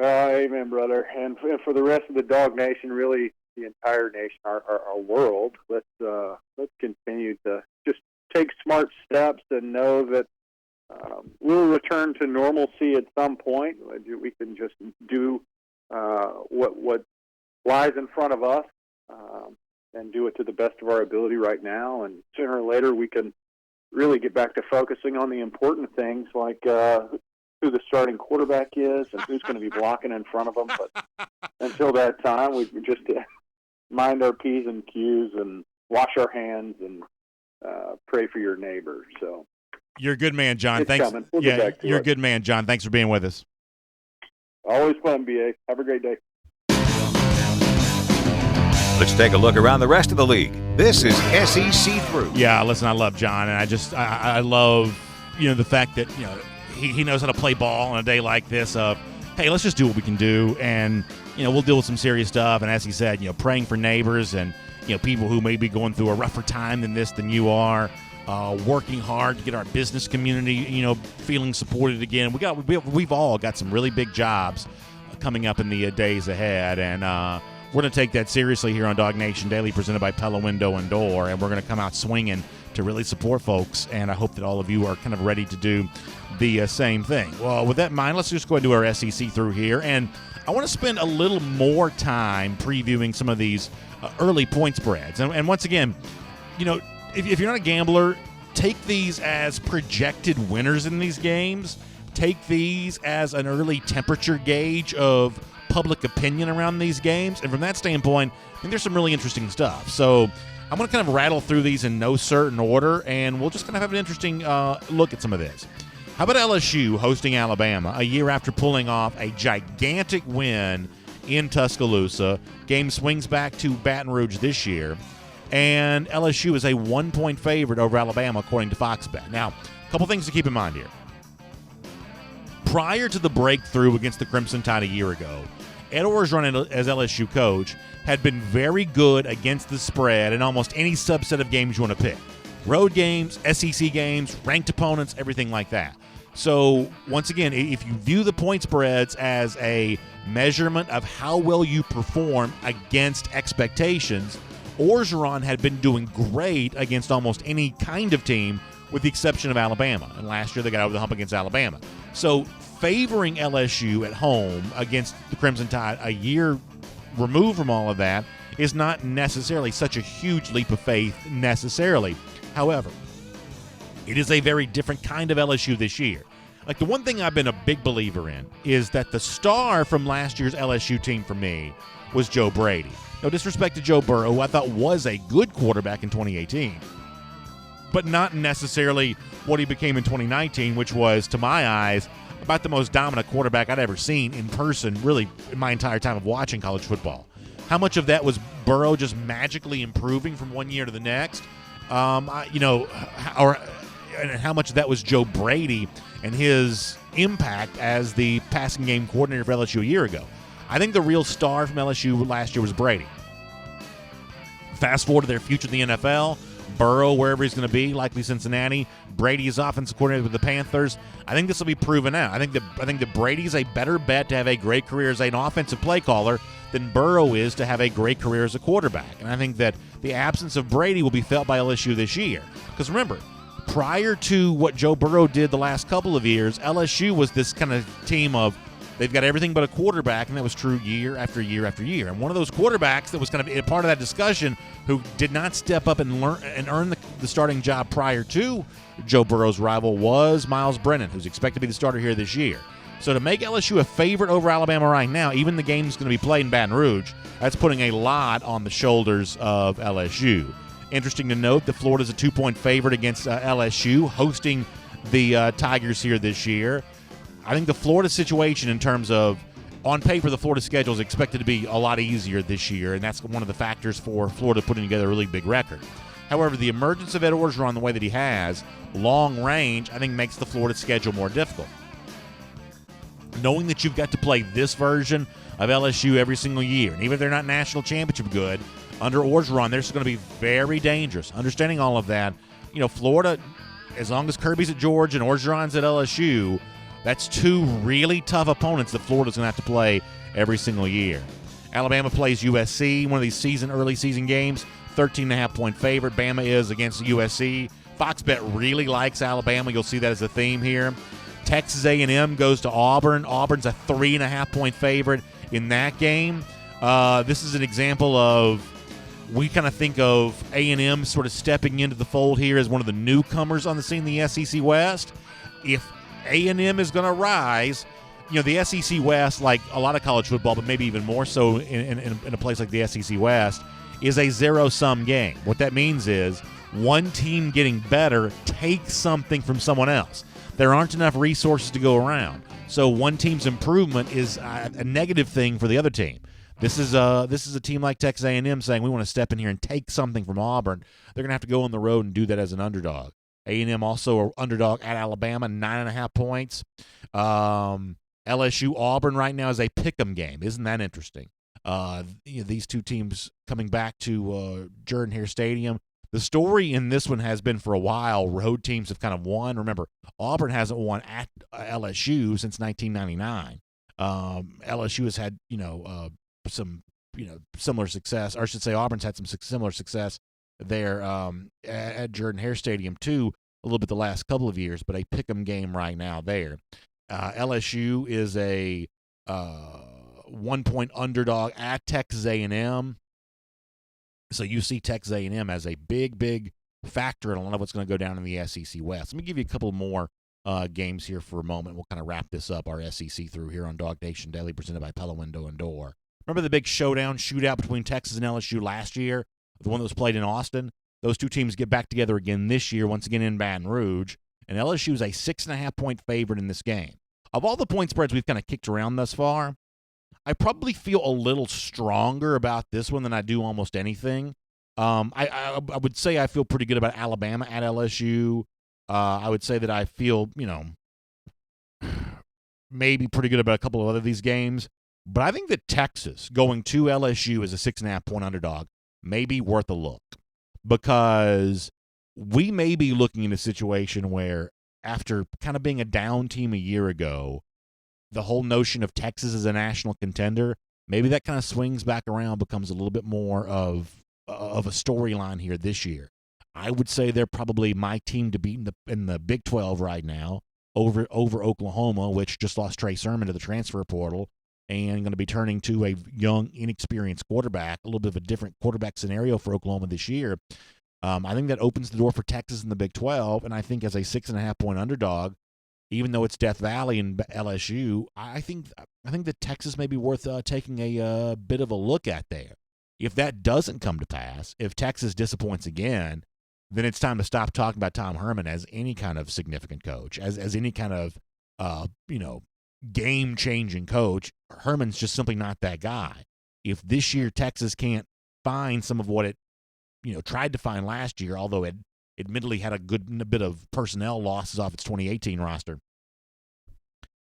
Amen, brother. And for the rest of the Dog Nation, really the entire nation, our world, let's continue to just take smart steps and know that we'll return to normalcy at some point. We can just do what lies in front of us and do it to the best of our ability right now. And sooner or later, we can really get back to focusing on the important things like who the starting quarterback is and who's going to be blocking in front of them. But until that time, we just mind our P's and Q's and wash our hands and pray for your neighbor. So you're a good man, John. It's Thanks. coming. We'll get back to you're it. a good man, John. Thanks for being with us. Always fun, BA. Have a great day. Let's take a look around the rest of the league. This is SEC Through. Yeah, listen, I love John, and I love the fact that he knows how to play ball on a day like this. Hey, let's just do what we can do, and we'll deal with some serious stuff. And as he said, praying for neighbors and people who may be going through a rougher time than you are. Working hard to get our business community, feeling supported again. We've all got some really big jobs coming up in the days ahead, and we're going to take that seriously here on DawgNation Daily, presented by Pella Window and Door, and we're going to come out swinging to really support folks. And I hope that all of you are kind of ready to do the same thing. Well, with that in mind, let's just go and do our SEC through here, and I want to spend a little more time previewing some of these early point spreads. And once again, if you're not a gambler, take these as projected winners in these games. Take these as an early temperature gauge of public opinion around these games. And from that standpoint, I think there's some really interesting stuff. So I'm going to kind of rattle through these in no certain order, and we'll just kind of have an interesting look at some of this. How about LSU hosting Alabama a year after pulling off a gigantic win in Tuscaloosa? Game swings back to Baton Rouge this year. And LSU is a 1-point favorite over Alabama, according to Fox Bet. Now, a couple things to keep in mind here. Prior to the breakthrough against the Crimson Tide a year ago, Ed Orgeron, as LSU coach, had been very good against the spread in almost any subset of games you want to pick. Road games, SEC games, ranked opponents, everything like that. So, once again, if you view the point spreads as a measurement of how well you perform against expectations, Orgeron had been doing great against almost any kind of team, with the exception of Alabama. And last year they got over the hump against Alabama. So favoring LSU at home against the Crimson Tide a year removed from all of that is not necessarily such a huge leap of faith necessarily. However, it is a very different kind of LSU this year. Like, the one thing I've been a big believer in is that the star from last year's LSU team for me was Joe Brady. No disrespect to Joe Burrow, who I thought was a good quarterback in 2018, but not necessarily what he became in 2019, which was, to my eyes, about the most dominant quarterback I'd ever seen in person, really, in my entire time of watching college football. How much of that was Burrow just magically improving from one year to the next? And how much of that was Joe Brady and his impact as the passing game coordinator for LSU a year ago? I think the real star from LSU last year was Brady. Fast forward to their future in the NFL, Burrow, wherever he's going to be, likely Cincinnati. Brady is offensive coordinator with the Panthers. I think this will be proven out. I think that Brady's a better bet to have a great career as an offensive play caller than Burrow is to have a great career as a quarterback. And I think that the absence of Brady will be felt by LSU this year. Because remember, prior to what Joe Burrow did the last couple of years, LSU was this kind of team of, they've got everything but a quarterback, and that was true year after year after year. And one of those quarterbacks that was kind of a part of that discussion who did not step up and earn the starting job prior to Joe Burrow's rival was Miles Brennan, who's expected to be the starter here this year. So to make LSU a favorite over Alabama right now, even the game's going to be played in Baton Rouge, that's putting a lot on the shoulders of LSU. Interesting to note that Florida's a 2-point favorite against LSU, hosting the Tigers here this year. I think the Florida situation in terms of, on paper, the Florida schedule is expected to be a lot easier this year, and that's one of the factors for Florida putting together a really big record. However, the emergence of Ed Orgeron the way that he has, long range, I think makes the Florida schedule more difficult. Knowing that you've got to play this version of LSU every single year, and even if they're not national championship good, under Orgeron, they're going to be very dangerous. Understanding all of that, Florida, as long as Kirby's at Georgia and Orgeron's at LSU, that's two really tough opponents that Florida's going to have to play every single year. Alabama plays USC, one of these early season games, 13.5-point favorite. Bama is against USC. Fox Bet really likes Alabama. You'll see that as a theme here. Texas A&M goes to Auburn. Auburn's a 3.5-point favorite in that game. This is an example of, we kind of think of A&M sort of stepping into the fold here as one of the newcomers on the scene in the SEC West. If A&M is going to rise, the SEC West, like a lot of college football, but maybe even more so in a place like the SEC West, is a zero-sum game. What that means is one team getting better takes something from someone else. There aren't enough resources to go around. So one team's improvement is a negative thing for the other team. This is a team like Texas A&M saying we want to step in here and take something from Auburn. They're going to have to go on the road and do that as an underdog. A&M also an underdog at Alabama, 9.5 points. LSU Auburn right now is a pick'em game. Isn't that interesting? These two teams coming back to Jordan-Hare Stadium. The story in this one has been for a while, road teams have kind of won. Remember, Auburn hasn't won at LSU since 1999. LSU has had, some, similar success, or I should say Auburn's had some similar success there at Jordan-Hare Stadium too, a little bit the last couple of years, but a pick'em game right now there. LSU is a 1-point underdog at Texas A&M. So you see Texas A&M as a big factor in a lot of what's going to go down in the SEC West. Let me give you a couple more games here for a moment. We'll kind of wrap this up, our SEC through here on DawgNation Daily, presented by Pella Window and Door. Remember the big shootout between Texas and LSU last year, the one that was played in Austin? Those two teams get back together again this year, once again in Baton Rouge, and LSU is a 6.5-point favorite in this game. Of all the point spreads we've kind of kicked around thus far, I probably feel a little stronger about this one than I do almost anything. I would say I feel pretty good about Alabama at LSU. I would say that I feel, maybe pretty good about a couple of other of these games. But I think that Texas going to LSU as a 6.5-point underdog may be worth a look, because we may be looking in a situation where, after kind of being a down team a year ago, the whole notion of Texas as a national contender, maybe that kind of swings back around, becomes a little bit more of a storyline here this year. I would say they're probably my team to beat in the Big 12 right now over Oklahoma, which just lost Trey Sermon to the transfer portal and going to be turning to a young, inexperienced quarterback, a little bit of a different quarterback scenario for Oklahoma this year. I think that opens the door for Texas in the Big 12, and I think as a 6.5-point underdog, even though it's Death Valley and LSU, I think that Texas may be worth taking a bit of a look at there. If that doesn't come to pass, if Texas disappoints again, then it's time to stop talking about Tom Herman as any kind of significant coach, as any kind of game-changing coach. Herman's just simply not that guy. If this year Texas can't find some of what it tried to find last year, although it admittedly had a bit of personnel losses off its 2018 roster.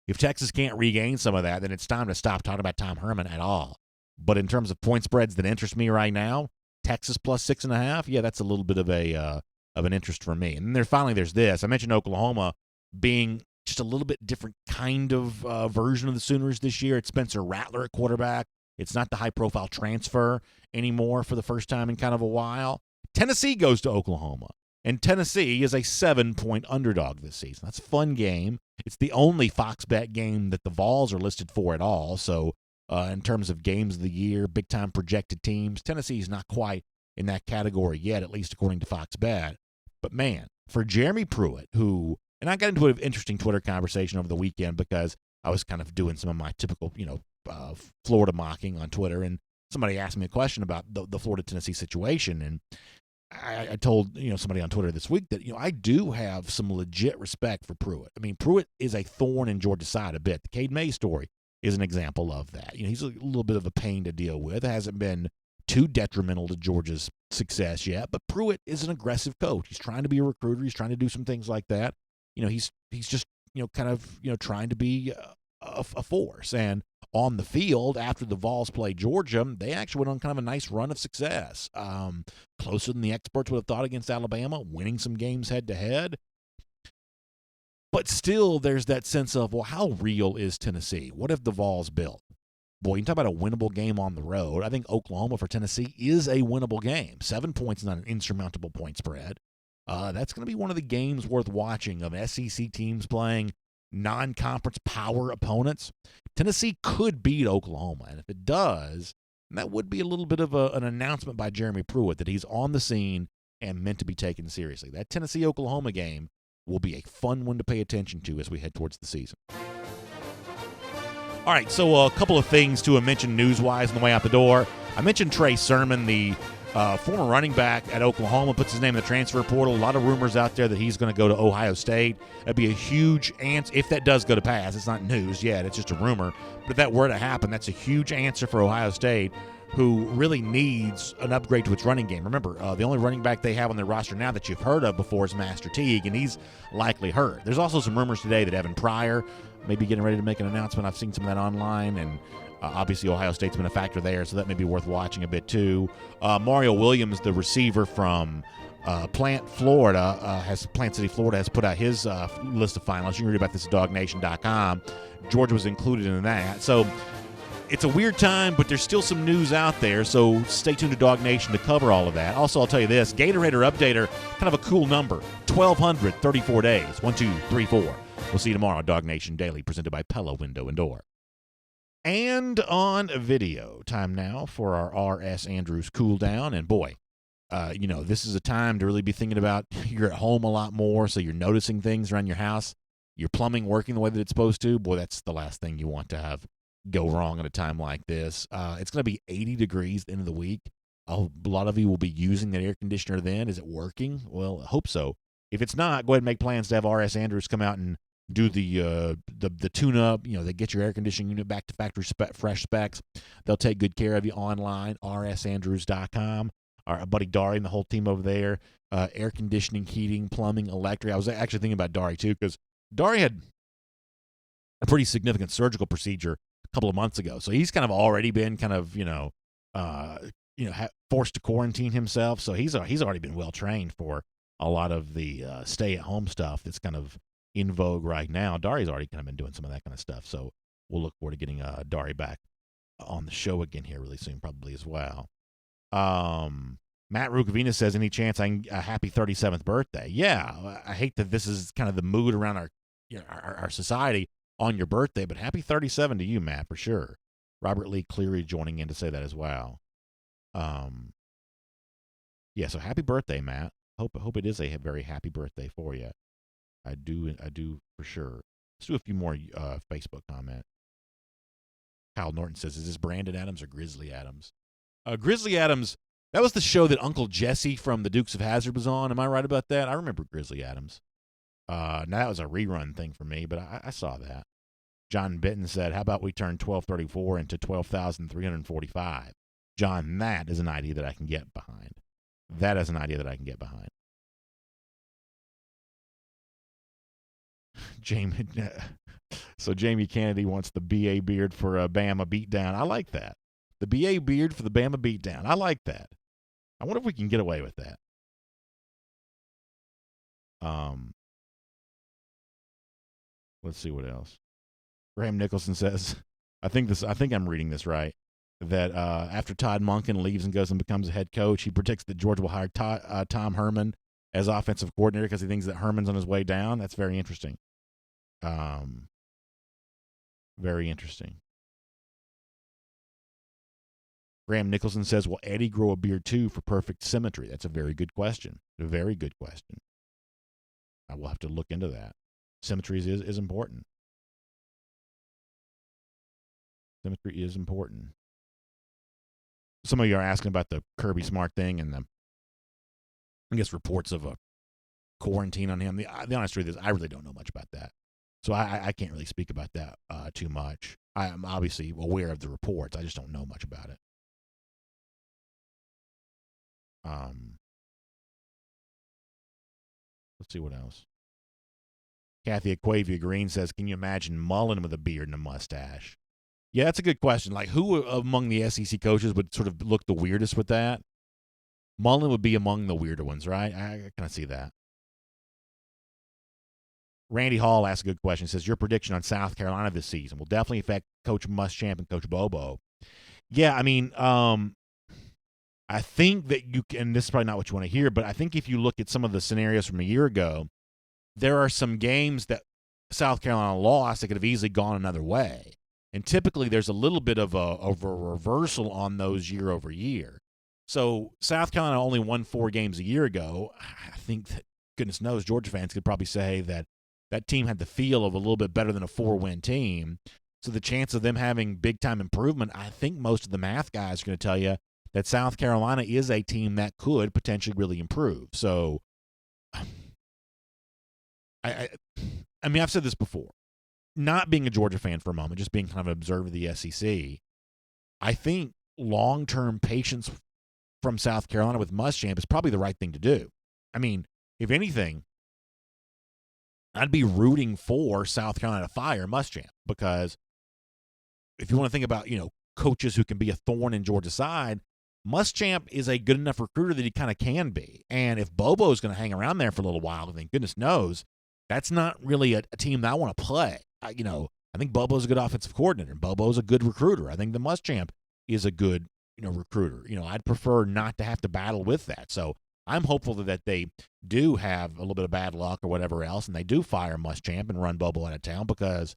If Texas can't regain some of that, then it's time to stop talking about Tom Herman at all. But in terms of point spreads that interest me right now, Texas plus 6.5, yeah, that's a little bit of an interest for me. And then there's this. I mentioned Oklahoma being just a little bit different kind of version of the Sooners this year. It's Spencer Rattler at quarterback. It's not the high-profile transfer anymore for the first time in kind of a while. Tennessee goes to Oklahoma, and Tennessee is a 7-point underdog this season. That's a fun game. It's the only Fox Bet game that the Vols are listed for at all. So in terms of games of the year, big-time projected teams, Tennessee is not quite in that category yet, at least according to Fox Bet. But, man, for Jeremy Pruitt, who – and I got into an interesting Twitter conversation over the weekend because I was kind of doing some of my typical, Florida mocking on Twitter, and somebody asked me a question about the Florida-Tennessee situation, and I told somebody on Twitter this week that I do have some legit respect for Pruitt. I mean, Pruitt is a thorn in Georgia's side a bit. The Cade May story is an example of that. He's a little bit of a pain to deal with. It hasn't been too detrimental to Georgia's success yet. But Pruitt is an aggressive coach. He's trying to be a recruiter. He's trying to do some things like that. He's just kind of trying to be a force. And on the field, after the Vols played Georgia, they actually went on kind of a nice run of success. Closer than the experts would have thought against Alabama, winning some games head-to-head. But still, there's that sense of, well, how real is Tennessee? What have the Vols built? Boy, you can talk about a winnable game on the road. I think Oklahoma for Tennessee is a winnable game. 7 points is not an insurmountable point spread. That's going to be one of the games worth watching of SEC teams playing non-conference power opponents. Tennessee could beat Oklahoma, and if it does, that would be a little bit of an announcement by Jeremy Pruitt that he's on the scene and meant to be taken seriously. That Tennessee-Oklahoma game will be a fun one to pay attention to as we head towards the season. All right, so a couple of things to mention news-wise on the way out the door. I mentioned Trey Sermon, the former running back at Oklahoma, puts his name in the transfer portal. A lot of rumors out there that he's going to go to Ohio State. That'd be a huge answer. If that does go to pass, it's not news yet, it's just a rumor. But if that were to happen, that's a huge answer for Ohio State, who really needs an upgrade to its running game. Remember, the only running back they have on their roster now that you've heard of before is Master Teague, and he's likely hurt. There's also some rumors today that Evan Pryor may be getting ready to make an announcement. I've seen some of that online, and obviously Ohio State's been a factor there, so that may be worth watching a bit too. Mario Williams, the receiver from Plant City, Florida, has put out his list of finalists. You can read about this at DawgNation.com. Georgia was included in that. So it's a weird time, but there's still some news out there, so stay tuned to DawgNation to cover all of that. Also, I'll tell you this, Gatorade Updater, kind of a cool number, 1,234 days, 1, 2, 3, 4. We'll see you tomorrow on DawgNation Daily, presented by Pella Window and Door. And on video, time now for our R.S. Andrews cool down. And boy, this is a time to really be thinking about you're at home a lot more, so you're noticing things around your house. Your plumbing working the way that it's supposed to. Boy, that's the last thing you want to have go wrong at a time like this. It's going to be 80 degrees at the end of the week. A lot of you will be using that air conditioner then. Is it working? Well, I hope so. If it's not, go ahead and make plans to have R.S. Andrews come out and do the tune-up. They get your air conditioning unit back to factory fresh specs. They'll take good care of you online, rsandrews.com. Our buddy Dari and the whole team over there, air conditioning, heating, plumbing, electric. I was actually thinking about Dari, too, because Dari had a pretty significant surgical procedure a couple of months ago. So he's kind of already been kind of, forced to quarantine himself. So he's already been well-trained for a lot of the stay-at-home stuff that's kind of in vogue right now. Dari's already kind of been doing some of that kind of stuff, so we'll look forward to getting Dari back on the show again here really soon, probably as well. Matt Rukavina says, any chance I can a happy 37th birthday? Yeah, I hate that this is kind of the mood around our society on your birthday, but happy 37 to you, Matt, for sure. Robert Lee Cleary joining in to say that as well. Yeah, so happy birthday, Matt. Hope it is a very happy birthday for you. I do for sure. Let's do a few more Facebook comments. Kyle Norton says, is this Brandon Adams or Grizzly Adams? Grizzly Adams, that was the show that Uncle Jesse from the Dukes of Hazzard was on. Am I right about that? I remember Grizzly Adams. Now that was a rerun thing for me, but I saw that. John Benton said, how about we turn 1234 into 12,345? John, that is an idea that I can get behind. That is an idea that I can get behind. Jamie Kennedy wants the BA beard for a Bama beatdown. I like that. The BA beard for the Bama beatdown. I like that. I wonder if we can get away with that. Let's see what else. Graham Nicholson says, I think I'm reading this right, that after Todd Monken leaves and goes and becomes a head coach, he predicts that Georgia will hire Tom Herman as offensive coordinator because he thinks that Herman's on his way down. That's very interesting. Very interesting. Graham Nicholson says, will Eddie grow a beard too for perfect symmetry? That's a very good question. A very good question. I will have to look into that. Symmetry is important. Symmetry is important. Some of you are asking about the Kirby Smart thing and the, I guess, reports of a quarantine on him. The honest truth is I really don't know much about that. So I can't really speak about that too much. I am obviously aware of the reports. I just don't know much about it. Let's see what else. Kathy Aquavia Green says, can you imagine Mullen with a beard and a mustache? Yeah, that's a good question. Like, who among the SEC coaches would sort of look the weirdest with that? Mullen would be among the weirder ones, right? I kind of see that. Randy Hall asks a good question. He says, your prediction on South Carolina this season will definitely affect Coach Muschamp and Coach Bobo. Yeah, I mean, I think that you can, and this is probably not what you want to hear, but I think if you look at some of the scenarios from a year ago, there are some games that South Carolina lost that could have easily gone another way. And typically there's a little bit of a reversal on those year over year. So South Carolina only won 4 games a year ago. I think that, goodness knows, Georgia fans could probably say that that team had the feel of a little bit better than a 4-win team. So the chance of them having big-time improvement, I think most of the math guys are going to tell you that South Carolina is a team that could potentially really improve. So, I mean, I've said this before. Not being a Georgia fan for a moment, just being kind of an observer of the SEC, I think long-term patience from South Carolina with Muschamp is probably the right thing to do. I mean, if anything, I'd be rooting for South Carolina to fire Muschamp, because if you want to think about, coaches who can be a thorn in Georgia's side, Muschamp is a good enough recruiter that he kind of can be. And if Bobo is going to hang around there for a little while, then goodness knows, that's not really a team that I want to play. I think Bobo's a good offensive coordinator, and Bobo's a good recruiter. I think the Muschamp is a good, recruiter. I'd prefer not to have to battle with that. So I'm hopeful that they do have a little bit of bad luck or whatever else, and they do fire Muschamp and run Bobo out of town, because,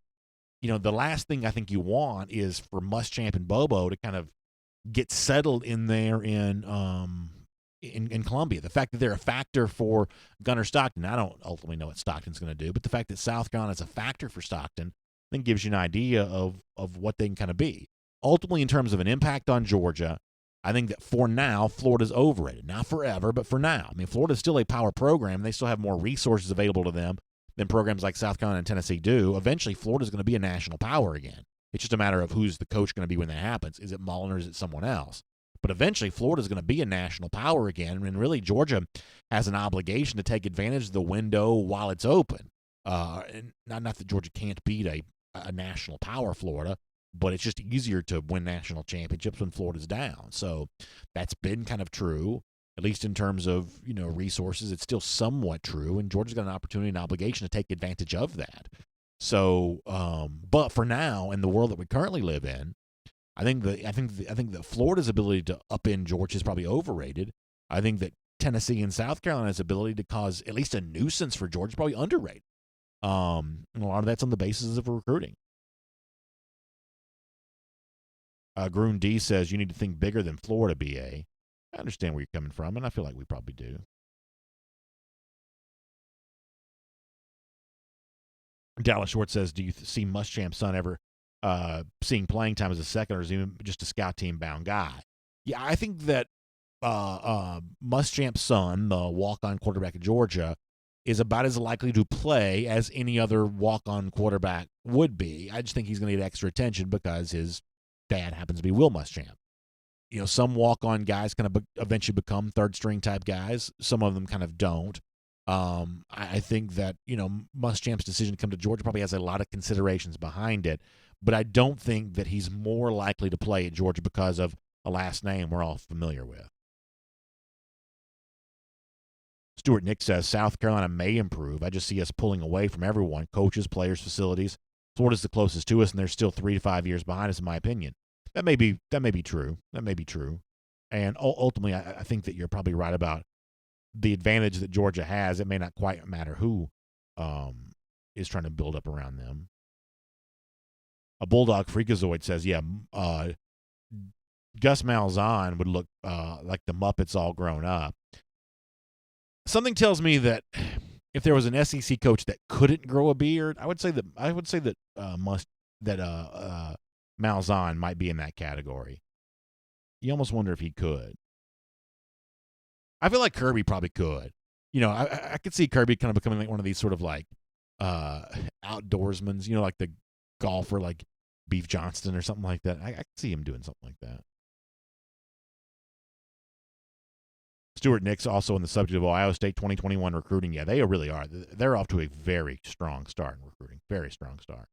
the last thing I think you want is for Muschamp and Bobo to kind of get settled in there in Columbia. The fact that they're a factor for Gunnar Stockton, I don't ultimately know what Stockton's going to do, but the fact that South Carolina is a factor for Stockton, I think gives you an idea of what they can kind of be. Ultimately, in terms of an impact on Georgia, I think that for now, Florida's overrated. Not forever, but for now. I mean, Florida's still a power program. They still have more resources available to them than programs like South Carolina and Tennessee do. Eventually, Florida's going to be a national power again. It's just a matter of who's the coach going to be when that happens. Is it Mullen or is it someone else? But eventually, Florida's going to be a national power again, and really Georgia has an obligation to take advantage of the window while it's open. And not that Georgia can't beat a national power, Florida, but it's just easier to win national championships when Florida's down. So that's been kind of true, at least in terms of, resources. It's still somewhat true, and Georgia's got an opportunity and obligation to take advantage of that. So, but for now, in the world that we currently live in, I think that Florida's ability to upend Georgia is probably overrated. I think that Tennessee and South Carolina's ability to cause at least a nuisance for Georgia is probably underrated. And a lot of that's on the basis of recruiting. Groon D says you need to think bigger than Florida, BA. I understand where you're coming from, and I feel like we probably do. Dallas Short says, do you see Muschamp's son ever seeing playing time as a second, or is he just a scout team bound guy? Yeah, I think that Muschamp's son, the walk-on quarterback at Georgia, is about as likely to play as any other walk-on quarterback would be. I just think he's going to get extra attention because his dad happens to be Will Muschamp. Some walk-on guys kind of eventually become third-string type guys. Some of them kind of don't. I think that, Muschamp's decision to come to Georgia probably has a lot of considerations behind it, but I don't think that he's more likely to play at Georgia because of a last name we're all familiar with. Stuart Nick says South Carolina may improve. I just see us pulling away from everyone, coaches, players, facilities. Florida's the closest to us, and they're still 3 to 5 years behind us, in my opinion. That may be true. And ultimately, I think that you're probably right about the advantage that Georgia has. It may not quite matter who is trying to build up around them. A Bulldog Freakazoid says, Gus Malzahn would look like the Muppets all grown up. Something tells me that if there was an SEC coach that couldn't grow a beard, I would say that Malzahn might be in that category. You almost wonder if he could. I feel like Kirby probably could. I could see Kirby kind of becoming like one of these sort of like outdoorsmen, like the golfer, like Beef Johnston or something like that. I could see him doing something like that. Stuart Nix also on the subject of Ohio State 2021 recruiting. Yeah, they really are. They're off to a very strong start in recruiting. Very strong start.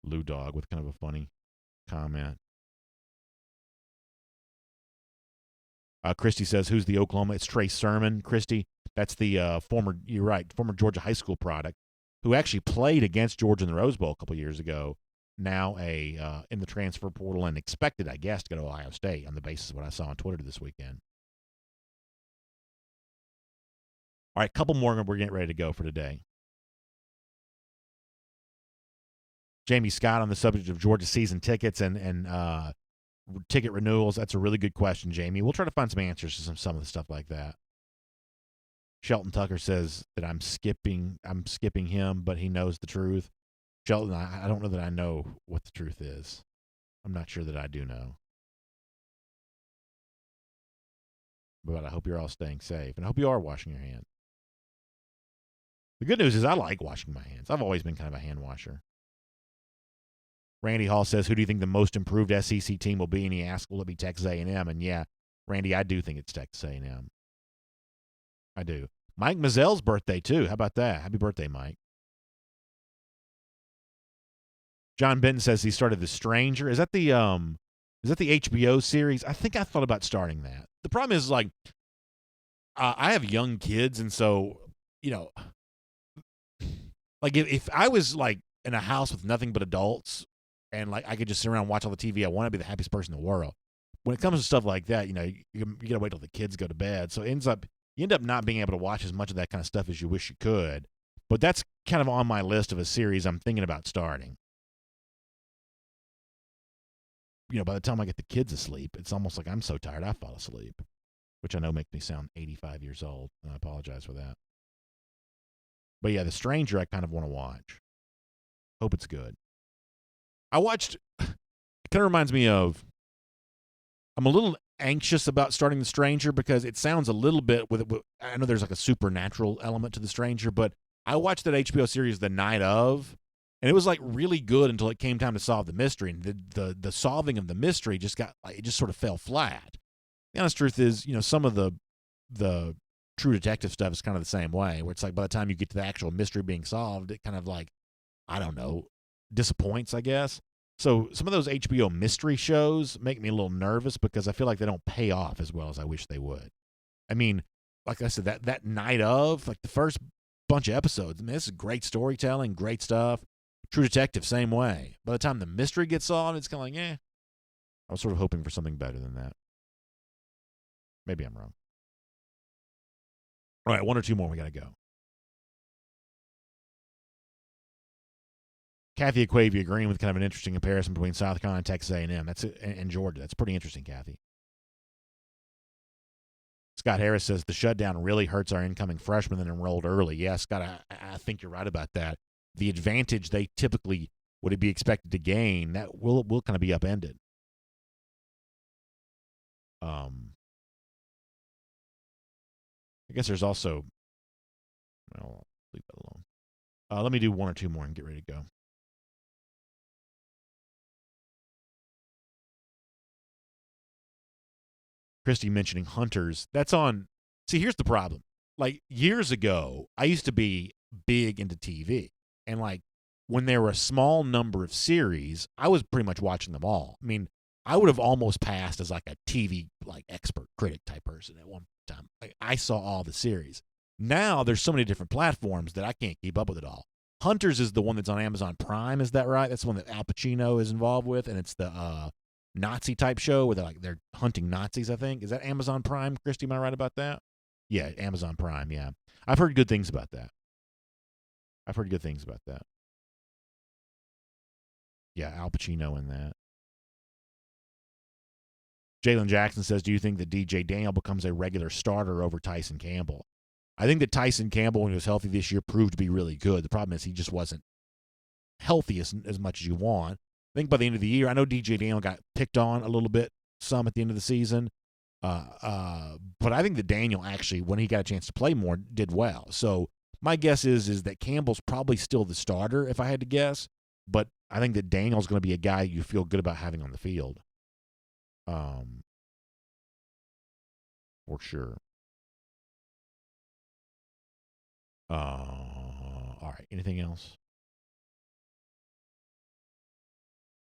Lou Dog with kind of a funny comment. Christy says, who's the Oklahoma? It's Trey Sermon. Christy, that's the former Georgia high school product who actually played against Georgia in the Rose Bowl a couple years ago. Now in the transfer portal and expected, I guess, to go to Ohio State on the basis of what I saw on Twitter this weekend. All right, a couple more and we're getting ready to go for today. Jamie Scott on the subject of Georgia season tickets and ticket renewals. That's a really good question, Jamie. We'll try to find some answers to some of the stuff like that. Shelton Tucker says that I'm skipping him, but he knows the truth. Shelton, I don't know that I know what the truth is. I'm not sure that I do know. But I hope you're all staying safe, and I hope you are washing your hands. The good news is I like washing my hands. I've always been kind of a hand washer. Randy Hall says, who do you think the most improved SEC team will be? And he asks, will it be Texas A&M? And yeah, Randy, I do think it's Texas A&M. I do. Mike Mizell's birthday, too. How about that? Happy birthday, Mike. John Benton says he started The Stranger. Is that the HBO series? I think I thought about starting that. The problem is, like, I have young kids, and so, like if I was, like, in a house with nothing but adults, and like I could just sit around and watch all the TV I want to be the happiest person in the world. When it comes to stuff like that, you gotta wait till the kids go to bed. So you end up not being able to watch as much of that kind of stuff as you wish you could. But that's kind of on my list of a series I'm thinking about starting. By the time I get the kids asleep, it's almost like I'm so tired I fall asleep, which I know makes me sound 85 years old, and I apologize for that. But yeah, The Stranger I kind of want to watch. Hope it's good. I watched, it kind of reminds me of, I'm a little anxious about starting The Stranger because it sounds a little bit, I know there's like a supernatural element to The Stranger, but I watched that HBO series the night of, and it was like really good until it came time to solve the mystery. And the solving of the mystery just sort of fell flat. The honest truth is, some of the True Detective stuff is kind of the same way, where it's like by the time you get to the actual mystery being solved, it kind of like, I don't know, disappoints, I guess. So some of those HBO mystery shows make me a little nervous because I feel like they don't pay off as well as I wish they would. I mean, like I said, that night of, like the first bunch of episodes, I mean, this is great storytelling, great stuff. True Detective, same way. By the time the mystery gets solved, it's kind of like, I was sort of hoping for something better than that. Maybe I'm wrong. All right, one or two more, we got to go. Kathy Aquavia agreeing with kind of an interesting comparison between South Carolina and Texas A&M. And Georgia. That's pretty interesting, Kathy. Scott Harris says the shutdown really hurts our incoming freshmen that enrolled early. Yeah, Scott, I think you're right about that. The advantage they typically would be expected to gain, that will kind of be upended. I guess there's also, well, I'll leave that alone. Let me do one or two more and get ready to go. Christy mentioning Hunters. That's on. See, here's the problem. Like years ago, I used to be big into TV. And like when there were a small number of series, I was pretty much watching them all. I mean, I would have almost passed as like a TV like expert critic type person at one time. Like I saw all the series. Now there's so many different platforms that I can't keep up with it all. Hunters is the one that's on Amazon Prime. Is that right? That's the one that Al Pacino is involved with, and it's the Nazi type show where they're hunting Nazis. I think is that Amazon Prime. Christy, am I right about that? Yeah, Amazon Prime. Yeah, I've heard good things about that. Yeah, Al Pacino in that. Jalen Jackson says, do you think that DJ Daniel becomes a regular starter over Tyson Campbell? I think that Tyson Campbell, when he was healthy this year, proved to be really good. The problem is he just wasn't healthy as much as you want. I think by the end of the year, I know DJ Daniel got picked on a little bit, some at the end of the season. But I think that Daniel actually, when he got a chance to play more, did well. So my guess is that Campbell's probably still the starter, if I had to guess. But I think that Daniel's going to be a guy you feel good about having on the field. for sure. All right. Anything else?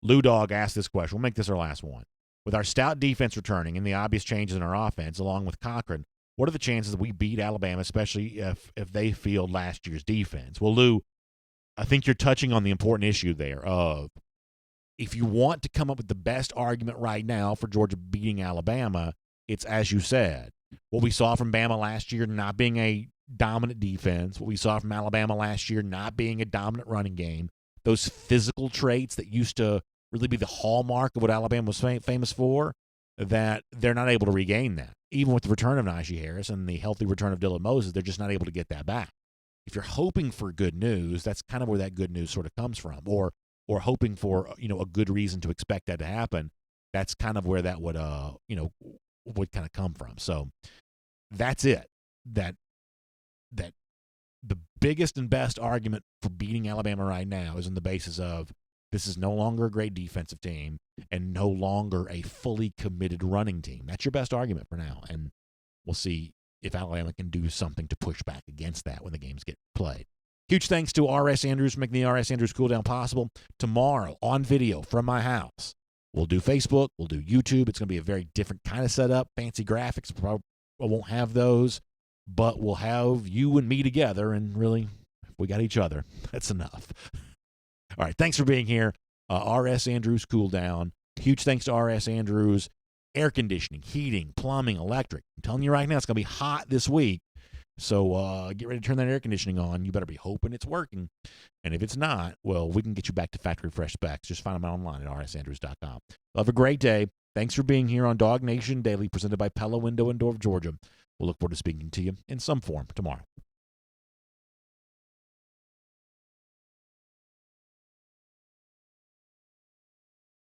Lou Dog asked this question. We'll make this our last one. With our stout defense returning and the obvious changes in our offense, along with Cochran, what are the chances that we beat Alabama, especially if they field last year's defense? Well, Lou, I think you're touching on the important issue there of if you want to come up with the best argument right now for Georgia beating Alabama, it's as you said. What we saw from Bama last year not being a dominant defense, what we saw from Alabama last year not being a dominant running game, those physical traits that used to really be the hallmark of what Alabama was famous for, that they're not able to regain that. Even with the return of Najee Harris and the healthy return of Dylan Moses, they're just not able to get that back. If you're hoping for good news, that's kind of where that good news sort of comes from, or hoping for a good reason to expect that to happen. That's kind of where that would would kind of come from. So that's it. That the biggest and best argument for beating Alabama right now is on the basis of this is no longer a great defensive team and no longer a fully committed running team. That's your best argument for now, and we'll see if Alabama can do something to push back against that when the games get played. Huge thanks to R.S. Andrews for making the R.S. Andrews Cool Down possible. Tomorrow, on video from my house, we'll do Facebook, we'll do YouTube. It's going to be a very different kind of setup. Fancy graphics, probably won't have those, but we'll have you and me together, and really, if we got each other, that's enough. All right, thanks for being here. R.S. Andrews Cool Down. Huge thanks to R.S. Andrews. Air conditioning, heating, plumbing, electric. I'm telling you right now, it's going to be hot this week. So get ready to turn that air conditioning on. You better be hoping it's working. And if it's not, well, we can get you back to factory fresh specs. Just find them online at rsandrews.com. Have a great day. Thanks for being here on DawgNation Daily, presented by Pella Window and Door of Georgia. We'll look forward to speaking to you in some form tomorrow.